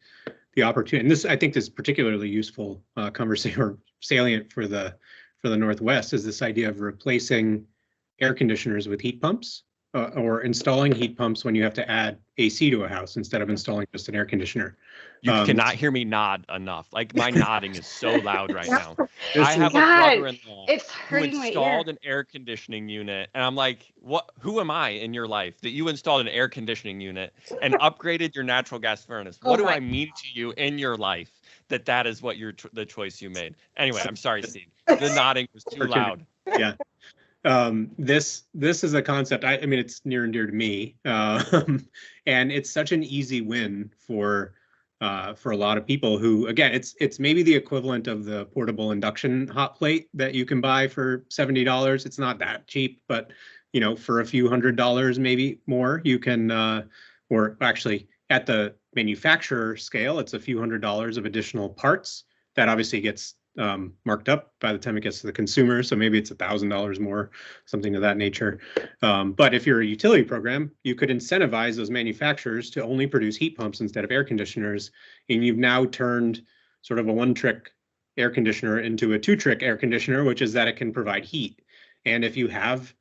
the opportunity. And this, I think, is particularly useful conversation or salient for the Northwest, is this idea of replacing air conditioners with heat pumps, or installing heat pumps when you have to add AC to a house instead of installing just an air conditioner. You cannot hear me nod enough. Like, my nodding is so loud right now. I have a brother-in-law who installed an air conditioning unit, and I'm like, "What? Who am I in your life that you installed an air conditioning unit and upgraded your natural gas furnace? What do I mean to you in your life that is what the choice you made?" Anyway, I'm sorry, Steve. The nodding was too loud. Yeah. This is a concept. I mean, it's near and dear to me, and it's such an easy win for a lot of people who, again, it's maybe the equivalent of the portable induction hot plate that you can buy for $70. It's not that cheap, but you know, for a few $100, maybe more, you can, or actually at the manufacturer scale, it's a few $100s of additional parts that obviously gets marked up by the time it gets to the consumer. So maybe it's $1,000 more, something of that nature. But if you're a utility program, you could incentivize those manufacturers to only produce heat pumps instead of air conditioners. And you've now turned sort of a one-trick air conditioner into a two-trick air conditioner, which is that it can provide heat. And if you have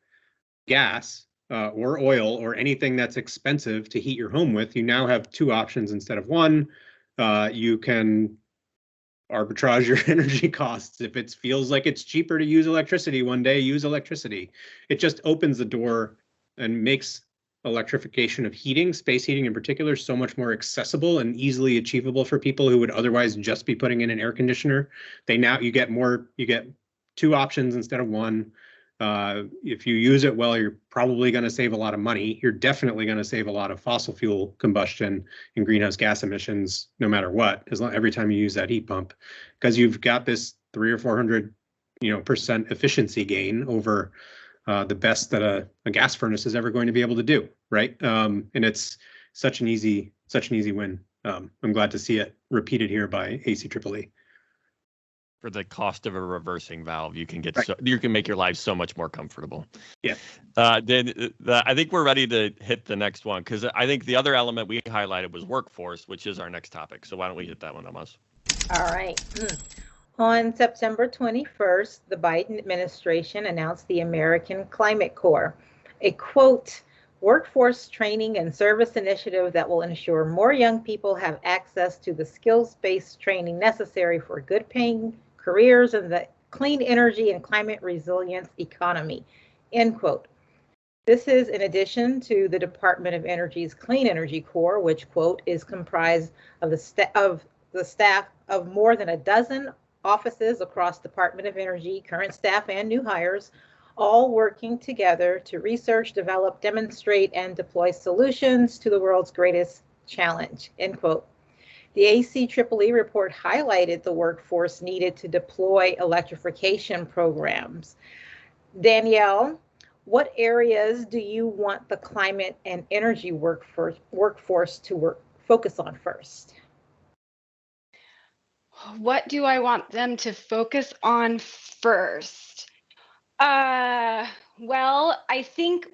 gas or oil or anything that's expensive to heat your home with, you now have two options instead of one. You can arbitrage your energy costs. If it feels like it's cheaper to use electricity one day, use electricity. It just opens the door and makes electrification of heating, space heating in particular, so much more accessible and easily achievable for people who would otherwise just be putting in an air conditioner. You get 2 options instead of 1. If you use it well, you're probably going to save a lot of money. You're definitely going to save a lot of fossil fuel combustion and greenhouse gas emissions, no matter what, every time you use that heat pump, because you've got this 300 or 400, % efficiency gain over the best that a gas furnace is ever going to be able to do, right? And it's such an easy win. I'm glad to see it repeated here by ACEEE. For the cost of a reversing valve, you can get right. you can make your life so much more comfortable. Yeah. Then I think we're ready to hit the next one, because I think the other element we highlighted was workforce, which is our next topic. So why don't we hit that one, Alhmahz? All right. On September 21st, the Biden administration announced the American Climate Corp, a quote, workforce training and service initiative that will ensure more young people have access to the skills-based training necessary for good paying careers in the clean energy and climate resilience economy, end quote. This is in addition to the Department of Energy's Clean Energy Corps, which, quote, is comprised of the staff of more than a dozen offices across Department of Energy, current staff and new hires, all working together to research, develop, demonstrate, and deploy solutions to the world's greatest challenge, end quote. The ACEEE report highlighted the workforce needed to deploy electrification programs. Danielle, what areas do you want the climate and energy workforce to focus on first? What do I want them to focus on first? Well, I think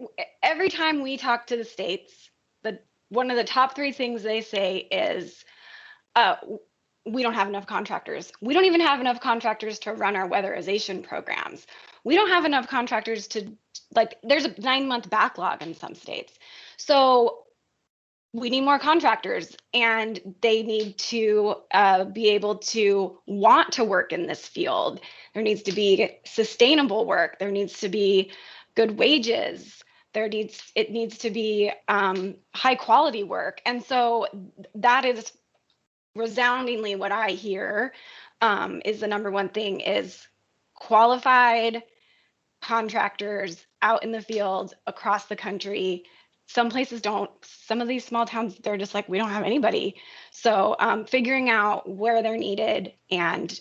every time we talk to the states, one of the top 3 things they say is, we don't have enough contractors. We don't even have enough contractors to run our weatherization programs. We don't have enough contractors to, there's a 9-month backlog in some states. So we need more contractors, and they need to be able to want to work in this field. There needs to be sustainable work. There needs to be good wages. It needs to be high quality work. And so that is resoundingly what I hear is the number one thing is qualified contractors out in the field across the country. Some places don't. Some of these small towns, they're just like, we don't have anybody. So figuring out where they're needed and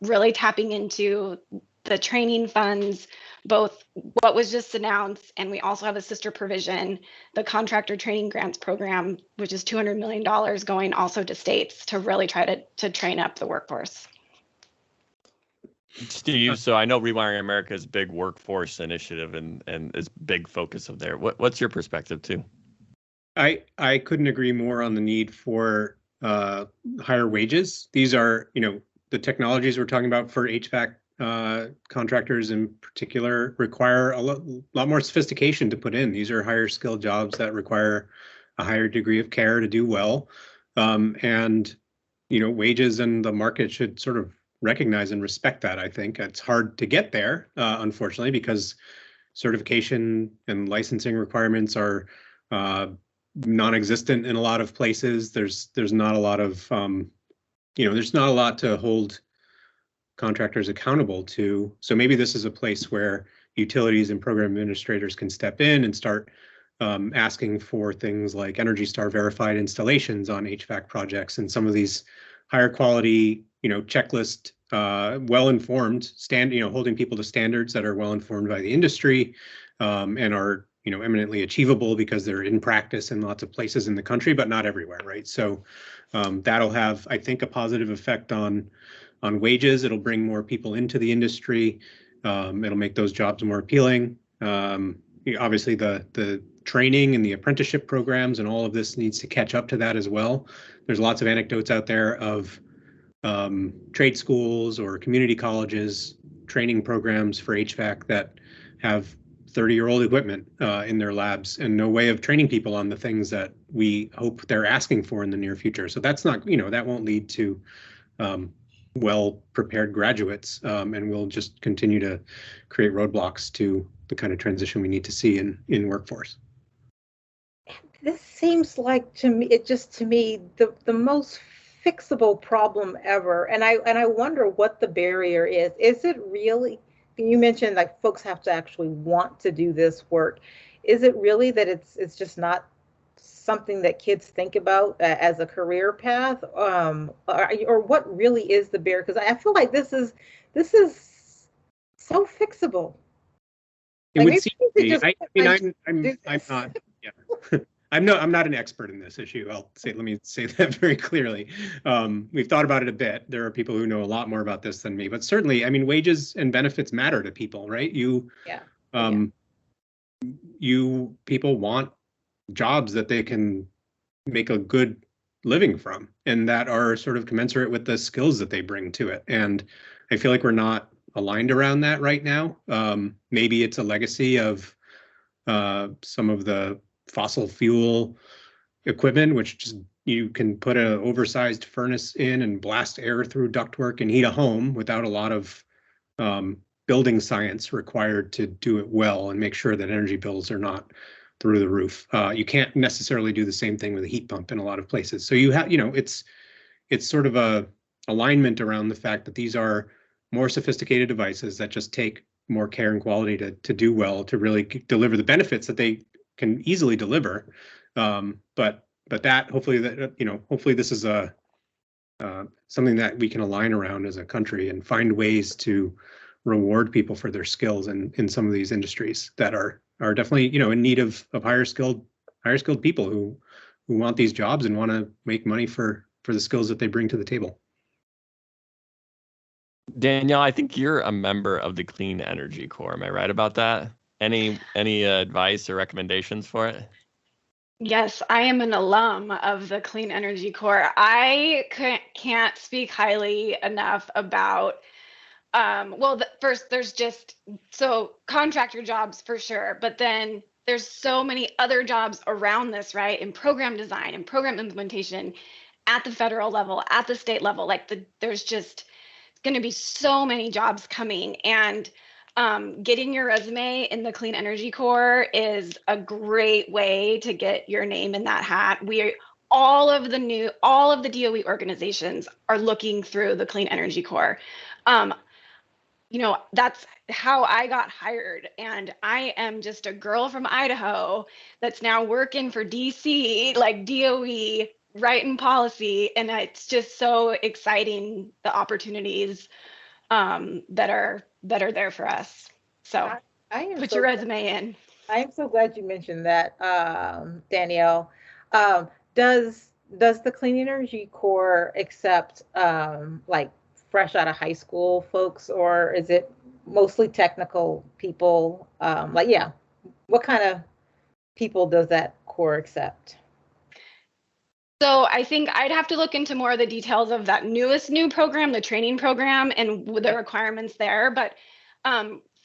really tapping into the training funds, both what was just announced, and we also have a sister provision, the contractor training grants program, which is $200 million going also to states to really try to train up the workforce. Steve, so I know Rewiring America is a big workforce initiative and is big focus of there. What's your perspective too? I couldn't agree more on the need for higher wages. These are, the technologies we're talking about for HVAC contractors in particular require a lot more sophistication to put in. These are higher skilled jobs that require a higher degree of care to do well. And, wages and the market should sort of recognize and respect that. I think it's hard to get there, unfortunately, because certification and licensing requirements are non-existent in a lot of places. There's not a lot of, there's not a lot to hold contractors accountable to. So maybe this is a place where utilities and program administrators can step in and start asking for things like Energy Star verified installations on HVAC projects and some of these higher quality, checklist, well-informed holding people to standards that are well-informed by the industry and are, eminently achievable because they're in practice in lots of places in the country, but not everywhere, right? So that'll have, I think, a positive effect on wages. It'll bring more people into the industry. It'll make those jobs more appealing. Obviously, the training and the apprenticeship programs and all of this needs to catch up to that as well. There's lots of anecdotes out there of trade schools or community colleges training programs for HVAC that have 30-year-old equipment in their labs and no way of training people on the things that we hope they're asking for in the near future. So that's not, that won't lead to well-prepared graduates, and we'll just continue to create roadblocks to the kind of transition we need to see in workforce. This seems like to me the most fixable problem ever, and I wonder what the barrier is. Is it really? You mentioned like folks have to actually want to do this work. Is it really that it's just not something that kids think about as a career path, or what really is the barrier? Because I feel like this is so fixable. It Like would seem to be. I'm not. Yeah. I'm not an expert in this issue. Let me say that very clearly. We've thought about it a bit. There are people who know a lot more about this than me, but certainly, I mean, wages and benefits matter to people, right? People want jobs that they can make a good living from and that are sort of commensurate with the skills that they bring to it. And I feel like we're not aligned around that right now. Maybe it's a legacy of some of the fossil fuel equipment, which just you can put an oversized furnace in and blast air through ductwork and heat a home without a lot of building science required to do it well and make sure that energy bills are not through the roof. You can't necessarily do the same thing with a heat pump in a lot of places. So you have, it's sort of a alignment around the fact that these are more sophisticated devices that just take more care and quality to do well, to really deliver the benefits that they can easily deliver. But that hopefully this is something that we can align around as a country and find ways to reward people for their skills in some of these industries that are definitely in need of higher skilled people who want these jobs and want to make money for the skills that they bring to the table. Danielle, I think you're a member of the Clean Energy Corps. Am I right about that? Any advice or recommendations for it? Yes, I am an alum of the Clean Energy Corps. I can't speak highly enough about, first there's just, so contractor jobs for sure, but then there's so many other jobs around this, right? In program design and program implementation at the federal level, at the state level, there's just going to be so many jobs coming, and getting your resume in the Clean Energy Corps is a great way to get your name in that hat. All of the DOE organizations are looking through the Clean Energy Corps. That's how I got hired, and I am just a girl from Idaho that's now working for DC, like DOE, writing policy, and it's just so exciting, the opportunities that are there for us. So put your resume in. I am so glad you mentioned that, Danielle. Does the Clean Energy Corps accept like fresh out of high school folks, or is it mostly technical people? What kind of people does that Corps accept? So I think I'd have to look into more of the details of that new program, the training program, and the requirements there. But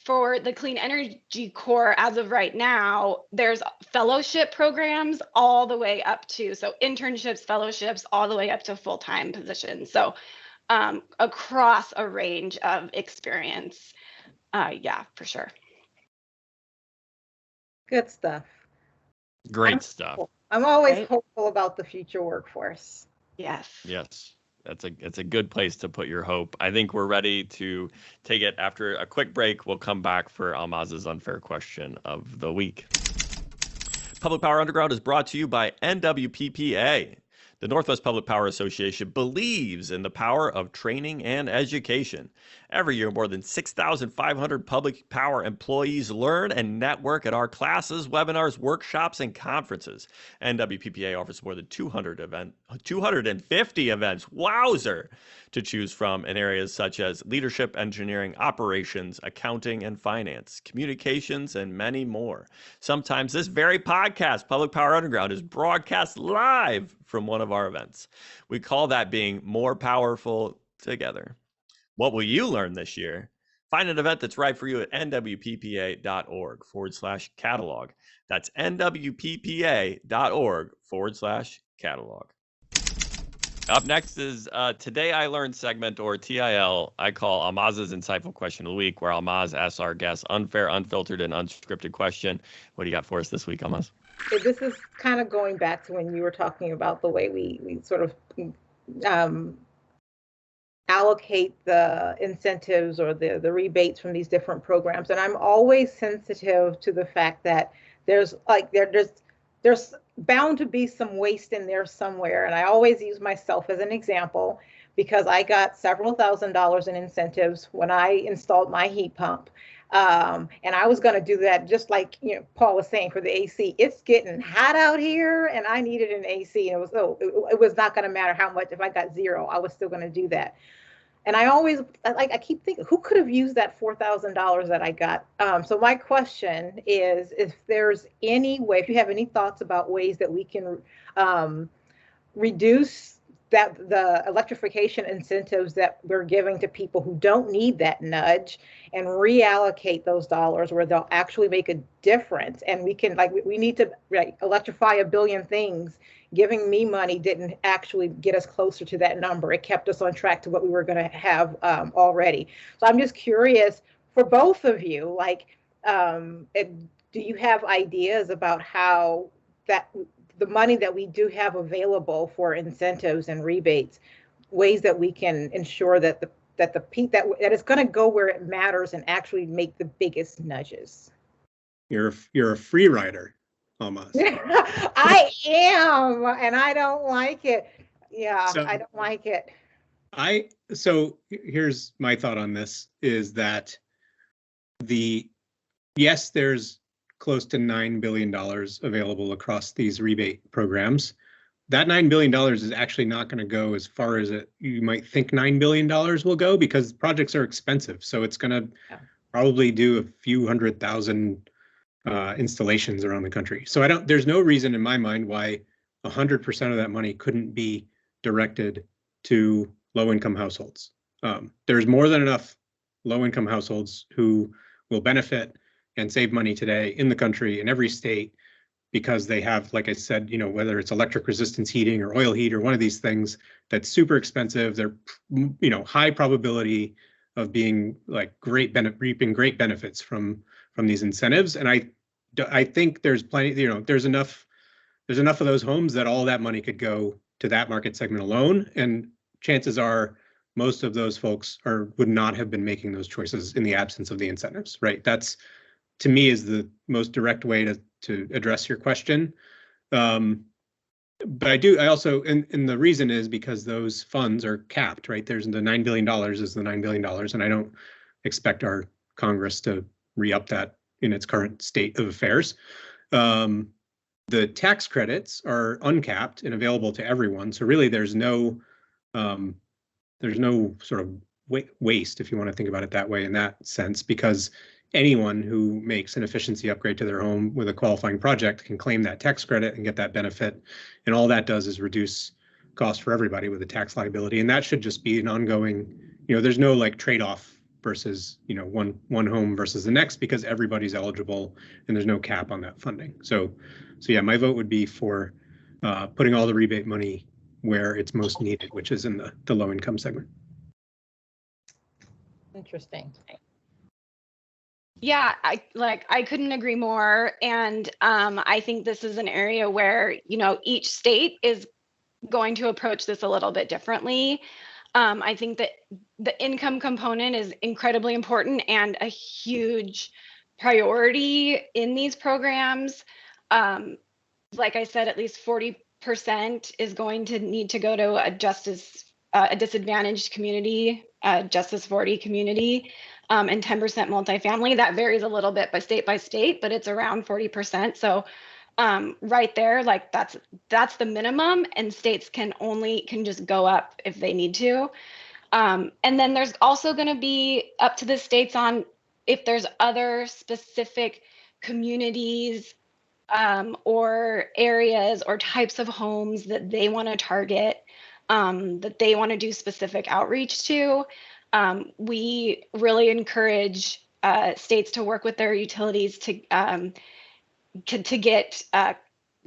for the Clean Energy Corps, as of right now, there's fellowship programs all the way up to, so internships, fellowships, all the way up to full-time positions. So across a range of experience. Yeah, for sure. Good stuff. Great stuff. I'm always hopeful about the future workforce. Yes. That's a good place to put your hope. I think we're ready to take it after a quick break. We'll come back for Alhmahz's unfair question of the week. Public Power Underground is brought to you by NWPPA. The Northwest Public Power Association believes in the power of training and education. Every year, more than 6,500 public power employees learn and network at our classes, webinars, workshops, and conferences. NWPPA offers more than 250 events, wowzer, to choose from in areas such as leadership, engineering, operations, accounting, and finance, communications, and many more. Sometimes this very podcast, Public Power Underground, is broadcast live from one of our events. We call that being more powerful together. What will you learn this year? Find an event that's right for you at nwppa.org/catalog. That's nwppa.org/catalog. Up next is Today I Learned segment, or TIL. I call Alhmahz's Insightful Question of the Week, where Alhmahz asks our guests unfair, unfiltered, and unscripted question. What do you got for us this week, Alhmahz? This is kind of going back to when you were talking about the way we sort of allocate the incentives or the rebates from these different programs. And I'm always sensitive to the fact that there's bound to be some waste in there somewhere. And I always use myself as an example because I got several $1,000s in incentives when I installed my heat pump. And I was going to do that just like Paul was saying for the AC. It's getting hot out here and I needed an AC. And it was not going to matter how much. If I got zero, I was still going to do that. And I keep thinking, who could have used that $4,000 that I got? So my question is, if there's any way, if you have any thoughts about ways that we can reduce the electrification incentives that we're giving to people who don't need that nudge and reallocate those dollars where they'll actually make a difference. And we can, we need to electrify 1 billion things. Giving me money didn't actually get us closer to that number. It kept us on track to what we were going to have already. So I'm just curious for both of you, do you have ideas about how the money that we do have available for incentives and rebates, ways that we can ensure that that it's going to go where it matters and actually make the biggest nudges? You're a free rider, almost. I am, and I don't like it. Yeah, so, I don't like it. So here's my thought on this: is that yes, there's close to $9 billion available across these rebate programs. That $9 billion is actually not going to go as far as you might think $9 billion will go, because projects are expensive. So it's going to probably do a few 100,000 installations around the country. So there's no reason in my mind why 100% of that money couldn't be directed to low-income households. There's more than enough low-income households who will benefit and save money today in the country, in every state, because they have, like I said, whether it's electric resistance heating or oil heat or one of these things that's super expensive, they're, high probability of being reaping great benefits from these incentives. And I think there's plenty, there's enough of those homes that all that money could go to that market segment alone. And chances are most of those folks would not have been making those choices in the absence of the incentives, right? That's, to me, is the most direct way to address your question. But I also, and the reason is because those funds are capped, right? There's the $9 billion is the $9 billion, and I don't expect our Congress to re-up that in its current state of affairs. The tax credits are uncapped and available to everyone. So really there's no sort of waste, if you want to think about it that way, in that sense, because anyone who makes an efficiency upgrade to their home with a qualifying project can claim that tax credit and get that benefit. And all that does is reduce cost for everybody with a tax liability. And that should just be an ongoing, there's no trade-off versus, one home versus the next, because everybody's eligible and there's no cap on that funding. So yeah, my vote would be for putting all the rebate money where it's most needed, which is in the low income segment. Interesting. Yeah, I couldn't agree more. And I think this is an area where, each state is going to approach this a little bit differently. I think that the income component is incredibly important and a huge priority in these programs. Like I said, at least 40% is going to need to go to a disadvantaged community, Justice 40 community. And 10% multifamily. That varies a little bit by state, but it's around 40%. So right there, that's the minimum, and states can just go up if they need to. And then there's also going to be up to the states on if there's other specific communities or areas or types of homes that they want to target, that they want to do specific outreach to. We really encourage states to work with their utilities to get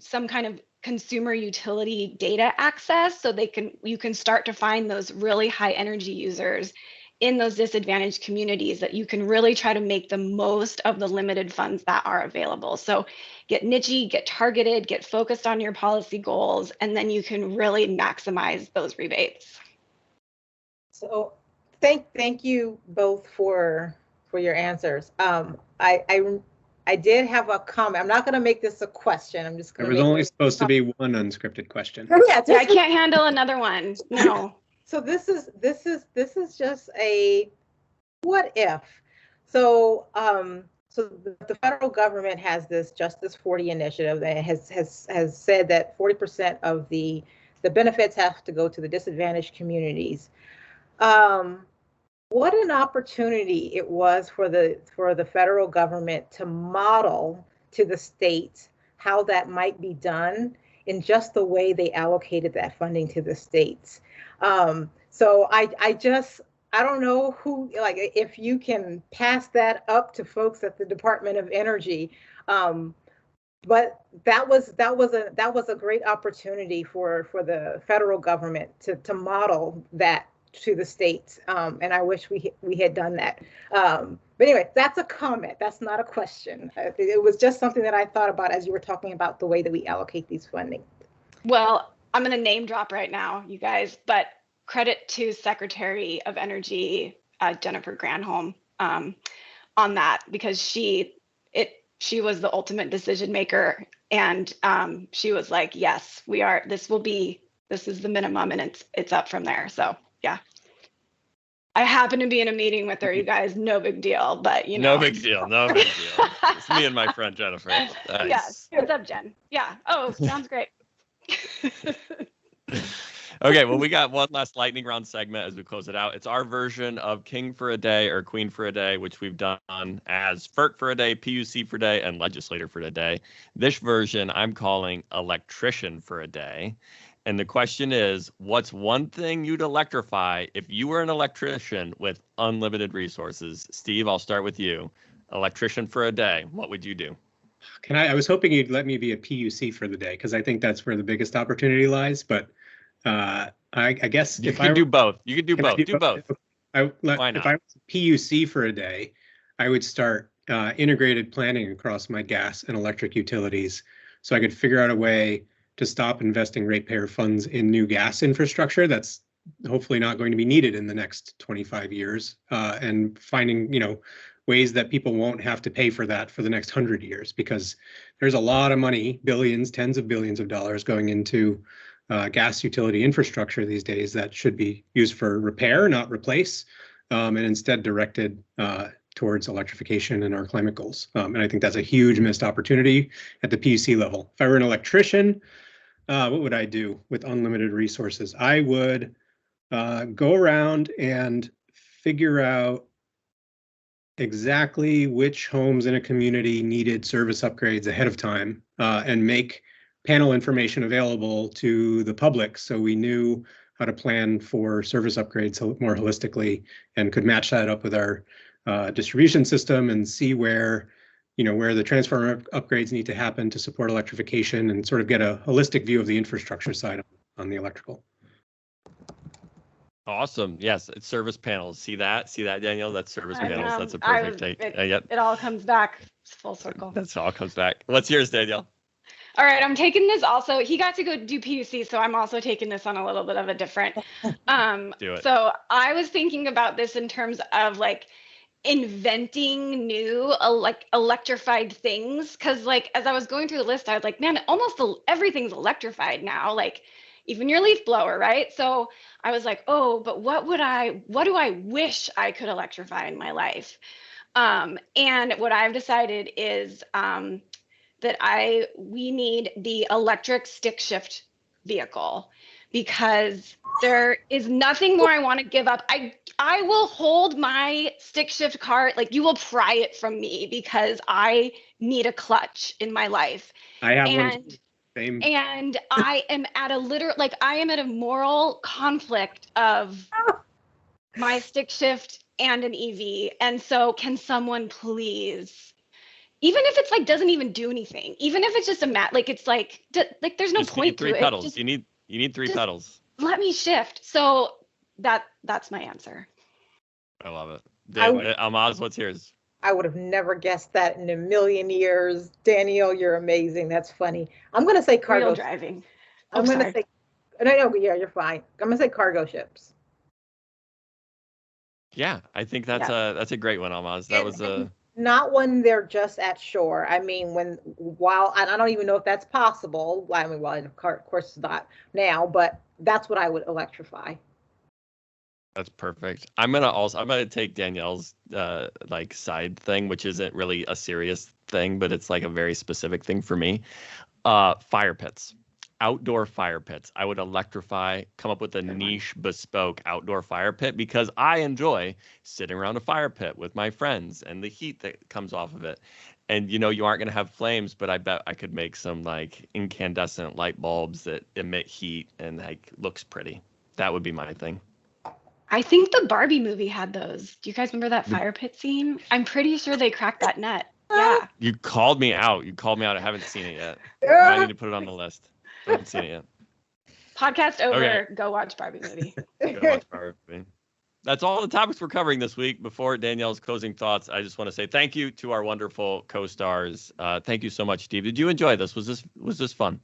some kind of consumer utility data access, so you can start to find those really high energy users in those disadvantaged communities that you can really try to make the most of the limited funds that are available. So get niche-y, get targeted, get focused on your policy goals, and then you can really maximize those rebates. So thank you both for your answers. I did have a comment. I'm not going to make this a question. I'm just going to. There was only supposed to be one unscripted question. Yeah, I can't handle another one. No. So this is just a what if. So so the federal government has this Justice 40 initiative that has said that 40% of the benefits have to go to the disadvantaged communities. What an opportunity it was for the federal government to model to the states how that might be done in just the way they allocated that funding to the states. So I don't know who, like, if you can pass that up to folks at the Department of Energy, but that was a great opportunity for the federal government to model that to the states, and I wish we had done that. But anyway, that's a comment. That's not a question. It was just something that I thought about as you were talking about the way that we allocate these funding. Well, I'm going to name drop right now, you guys, but credit to Secretary of Energy Jennifer Granholm on that, because she was the ultimate decision maker, and she was like, yes, this is the minimum, and it's up from there. So yeah, I happen to be in a meeting with her, you guys. No big deal, but you know. No big deal. No big deal. It's me and my friend Jennifer. Nice. Yes. What's up, Jen? Yeah. Oh, sounds great. Okay, well, we got one last lightning round segment as we close it out. It's our version of King for a Day or Queen for a Day, which we've done as FERC for a day, PUC for a day, and Legislator for a day. This version I'm calling Electrician for a Day. And the question is, what's one thing you'd electrify if you were an electrician with unlimited resources? Steve, I'll start with you. Electrician for a day, what would you do? I was hoping you'd let me be a PUC for the day, because I think that's where the biggest opportunity lies. But I guess you could do both. You could do both. Do both. Why not? If I was a PUC for a day, I would start integrated planning across my gas and electric utilities, so I could figure out a way to stop investing ratepayer funds in new gas infrastructure that's hopefully not going to be needed in the next 25 years, and finding, ways that people won't have to pay for that for the next 100 years, because there's a lot of money, billions, tens of billions of dollars going into gas utility infrastructure these days that should be used for repair, not replace, and instead directed towards electrification and our climate goals. And I think that's a huge missed opportunity at the PUC level. If I were an electrician, what would I do with unlimited resources? I would go around and figure out exactly which homes in a community needed service upgrades ahead of time, and make panel information available to the public, so we knew how to plan for service upgrades more holistically and could match that up with our distribution system and see where the transformer upgrades need to happen to support electrification, and sort of get a holistic view of the infrastructure side on the electrical. Awesome. Yes, it's service panels. See that, Danielle? That's service panels. That's a perfect take. It all comes back full circle. That's all comes back. What's yours, Danielle? All right, I'm taking this also. He got to go do PUC, so I'm also taking this on a little bit of a different. Do it. So I was thinking about this in terms of like inventing new electrified things, because like as I was going through the list, I was like, man, almost everything's electrified now, like even your leaf blower, right? So I was like, oh, but what do I wish I could electrify in my life? And what I've decided is that we need the electric stick shift vehicle, because there is nothing more I want to give up. I will hold my stick shift car, like you will pry it from me, because I need a clutch in my life. I have one. Same. And I am at a moral conflict of my stick shift and an EV. And so can someone please even if it's like doesn't even do anything, even if it's just a mat, like it's like there's no Just point need three to pedals. it. Just, You need three just pedals. let me shift. So that's my answer. I love it. Alhmahz, what's yours? I would have never guessed that in a million years. Danielle, you're amazing. That's funny. I'm going to say cargo. Wheel driving. I'm going to say, no, yeah, you're fine. I'm going to say cargo ships. Yeah, I think that's a great one, Alhmahz. That was a not when they're just at shore. I mean, while and I don't even know if that's possible. I mean, well, of course it's not now, but that's what I would electrify. That's perfect. I'm gonna take Danielle's like side thing, which isn't really a serious thing, but it's like a very specific thing for me. Fire pits. Outdoor fire pits. I would electrify, come up with a niche, bespoke outdoor fire pit because I enjoy sitting around a fire pit with my friends and the heat that comes off of it. And you aren't going to have flames, but I bet I could make some like incandescent light bulbs that emit heat and like looks pretty. That would be my thing. I think the Barbie movie had those. Do you guys remember that fire pit scene? I'm pretty sure they cracked that nut. Yeah. You called me out. I haven't seen it yet. I need to put it on the list. I haven't seen it yet. Podcast over. Okay. Go watch Barbie movie. Go watch Barbie movie. That's all the topics we're covering this week. Before Danielle's closing thoughts, I just want to say thank you to our wonderful co-stars. Thank you so much, Steve. Did you enjoy this? Was this fun?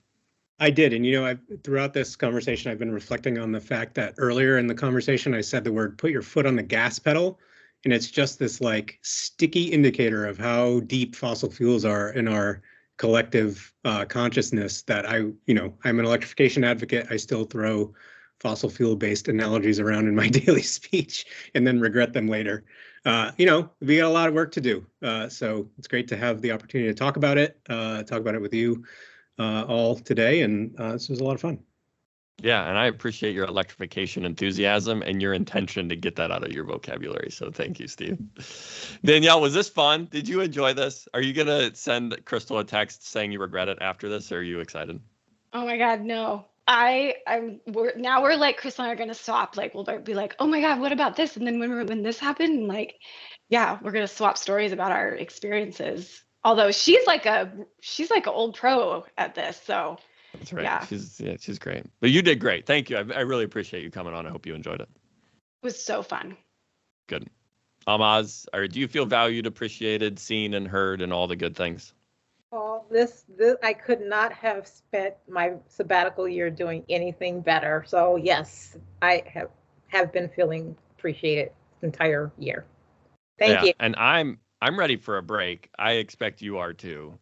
I did. And, throughout this conversation, I've been reflecting on the fact that earlier in the conversation, I said the word, put your foot on the gas pedal. And it's just this like sticky indicator of how deep fossil fuels are in our collective consciousness that I'm an electrification advocate. I still throw fossil fuel based analogies around in my daily speech and then regret them later. We got a lot of work to do. So it's great to have the opportunity to talk about it with you all today. And this was a lot of fun. Yeah, and I appreciate your electrification enthusiasm and your intention to get that out of your vocabulary. So thank you, Steve. Danielle, was this fun? Did you enjoy this? Are you going to send Crystal a text saying you regret it after this, or are you excited? Oh my God, no. We're like, Crystal and I are going to swap. Like, we'll be like, oh my God, what about this? And then when this happened, like, yeah, we're going to swap stories about our experiences. Although she's like an old pro at this, so. That's right. Yeah. She's great. But you did great. Thank you. I really appreciate you coming on. I hope you enjoyed it. It was so fun. Good. Alhmahz, do you feel valued, appreciated, seen, and heard, and all the good things? Oh, this I could not have spent my sabbatical year doing anything better. So yes, I have been feeling appreciated the entire year. Thank you. And I'm ready for a break. I expect you are too.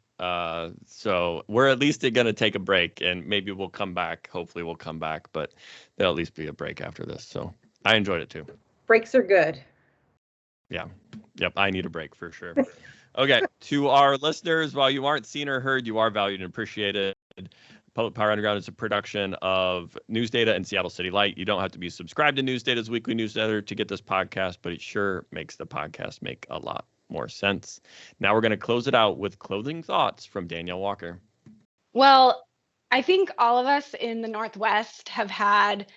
So we're at least going to take a break, and maybe we'll come back. Hopefully we'll come back, but there'll at least be a break after this. So I enjoyed it too. Breaks are good. Yeah. Yep. I need a break for sure. Okay. To our listeners, while you aren't seen or heard, you are valued and appreciated. Public Power Underground is a production of News Data and Seattle City Light. You don't have to be subscribed to News Data's weekly newsletter to get this podcast, but it sure makes the podcast make a lot more sense. Now we're going to close it out with closing thoughts from Danielle Walker. Well, I think all of us in the Northwest have had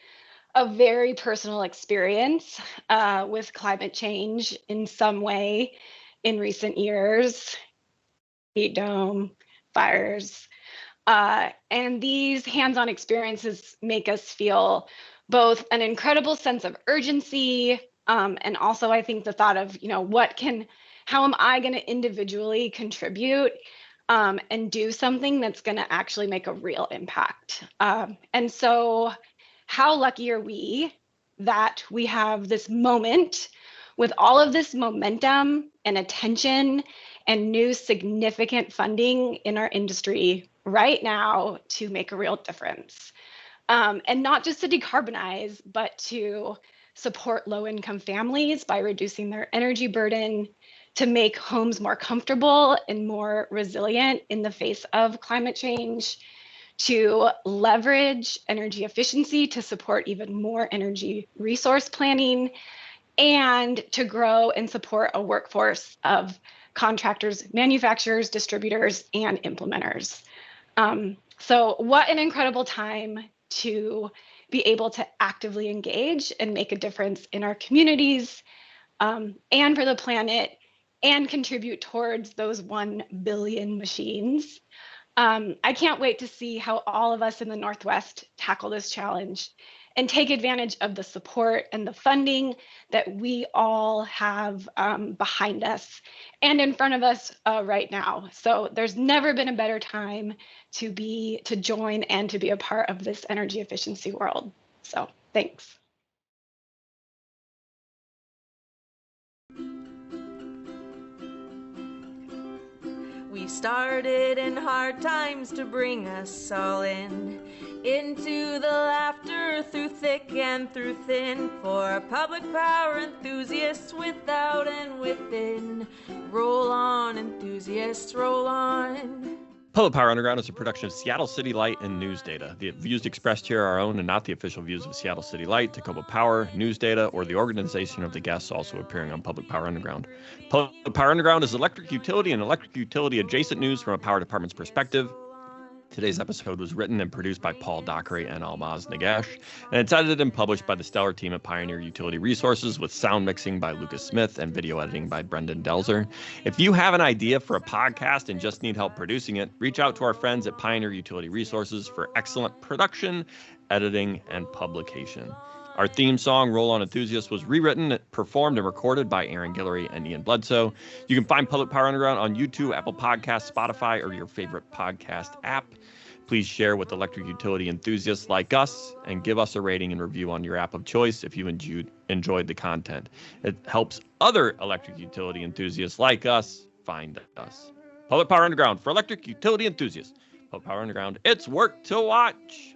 a very personal experience with climate change in some way in recent years. Heat dome, fires, and these hands-on experiences make us feel both an incredible sense of urgency, and also I think the thought of, how am I going to individually contribute and do something that's going to actually make a real impact? And so how lucky are we that we have this moment with all of this momentum and attention and new significant funding in our industry right now to make a real difference. And not just to decarbonize, but to support low-income families by reducing their energy burden, to make homes more comfortable and more resilient in the face of climate change, to leverage energy efficiency to support even more energy resource planning, and to grow and support a workforce of contractors, manufacturers, distributors, and implementers. So what an incredible time to be able to actively engage and make a difference in our communities, and for the planet, and contribute towards those 1 billion machines. I can't wait to see how all of us in the Northwest tackle this challenge and take advantage of the support and the funding that we all have behind us and in front of us right now. So there's never been a better time to join and to be a part of this energy efficiency world. So thanks. We started in hard times to bring us all into the laughter through thick and through thin, for public power enthusiasts without and within. Roll on, enthusiasts, roll on. Public Power Underground is a production of Seattle City Light and News Data. The views expressed here are our own and not the official views of Seattle City Light, Tacoma Power, News Data, or the organization of the guests also appearing on Public Power Underground. Public Power Underground is electric utility and electric utility adjacent news from a power department's perspective. Today's episode was written and produced by Paul Dockery and Ahlmahz Negash, and it's edited and published by the stellar team at Pioneer Utility Resources, with sound mixing by Lucas Smith and video editing by Brendan Delzer. If you have an idea for a podcast and just need help producing it, reach out to our friends at Pioneer Utility Resources for excellent production, editing, and publication. Our theme song, Roll On Enthusiast, was rewritten, performed, and recorded by Aaron Guillory and Ian Bledsoe. You can find Public Power Underground on YouTube, Apple Podcasts, Spotify, or your favorite podcast app. Please share with electric utility enthusiasts like us and give us a rating and review on your app of choice if you enjoyed the content. It helps other electric utility enthusiasts like us find us. Public Power Underground for electric utility enthusiasts. Public Power Underground, it's work to watch.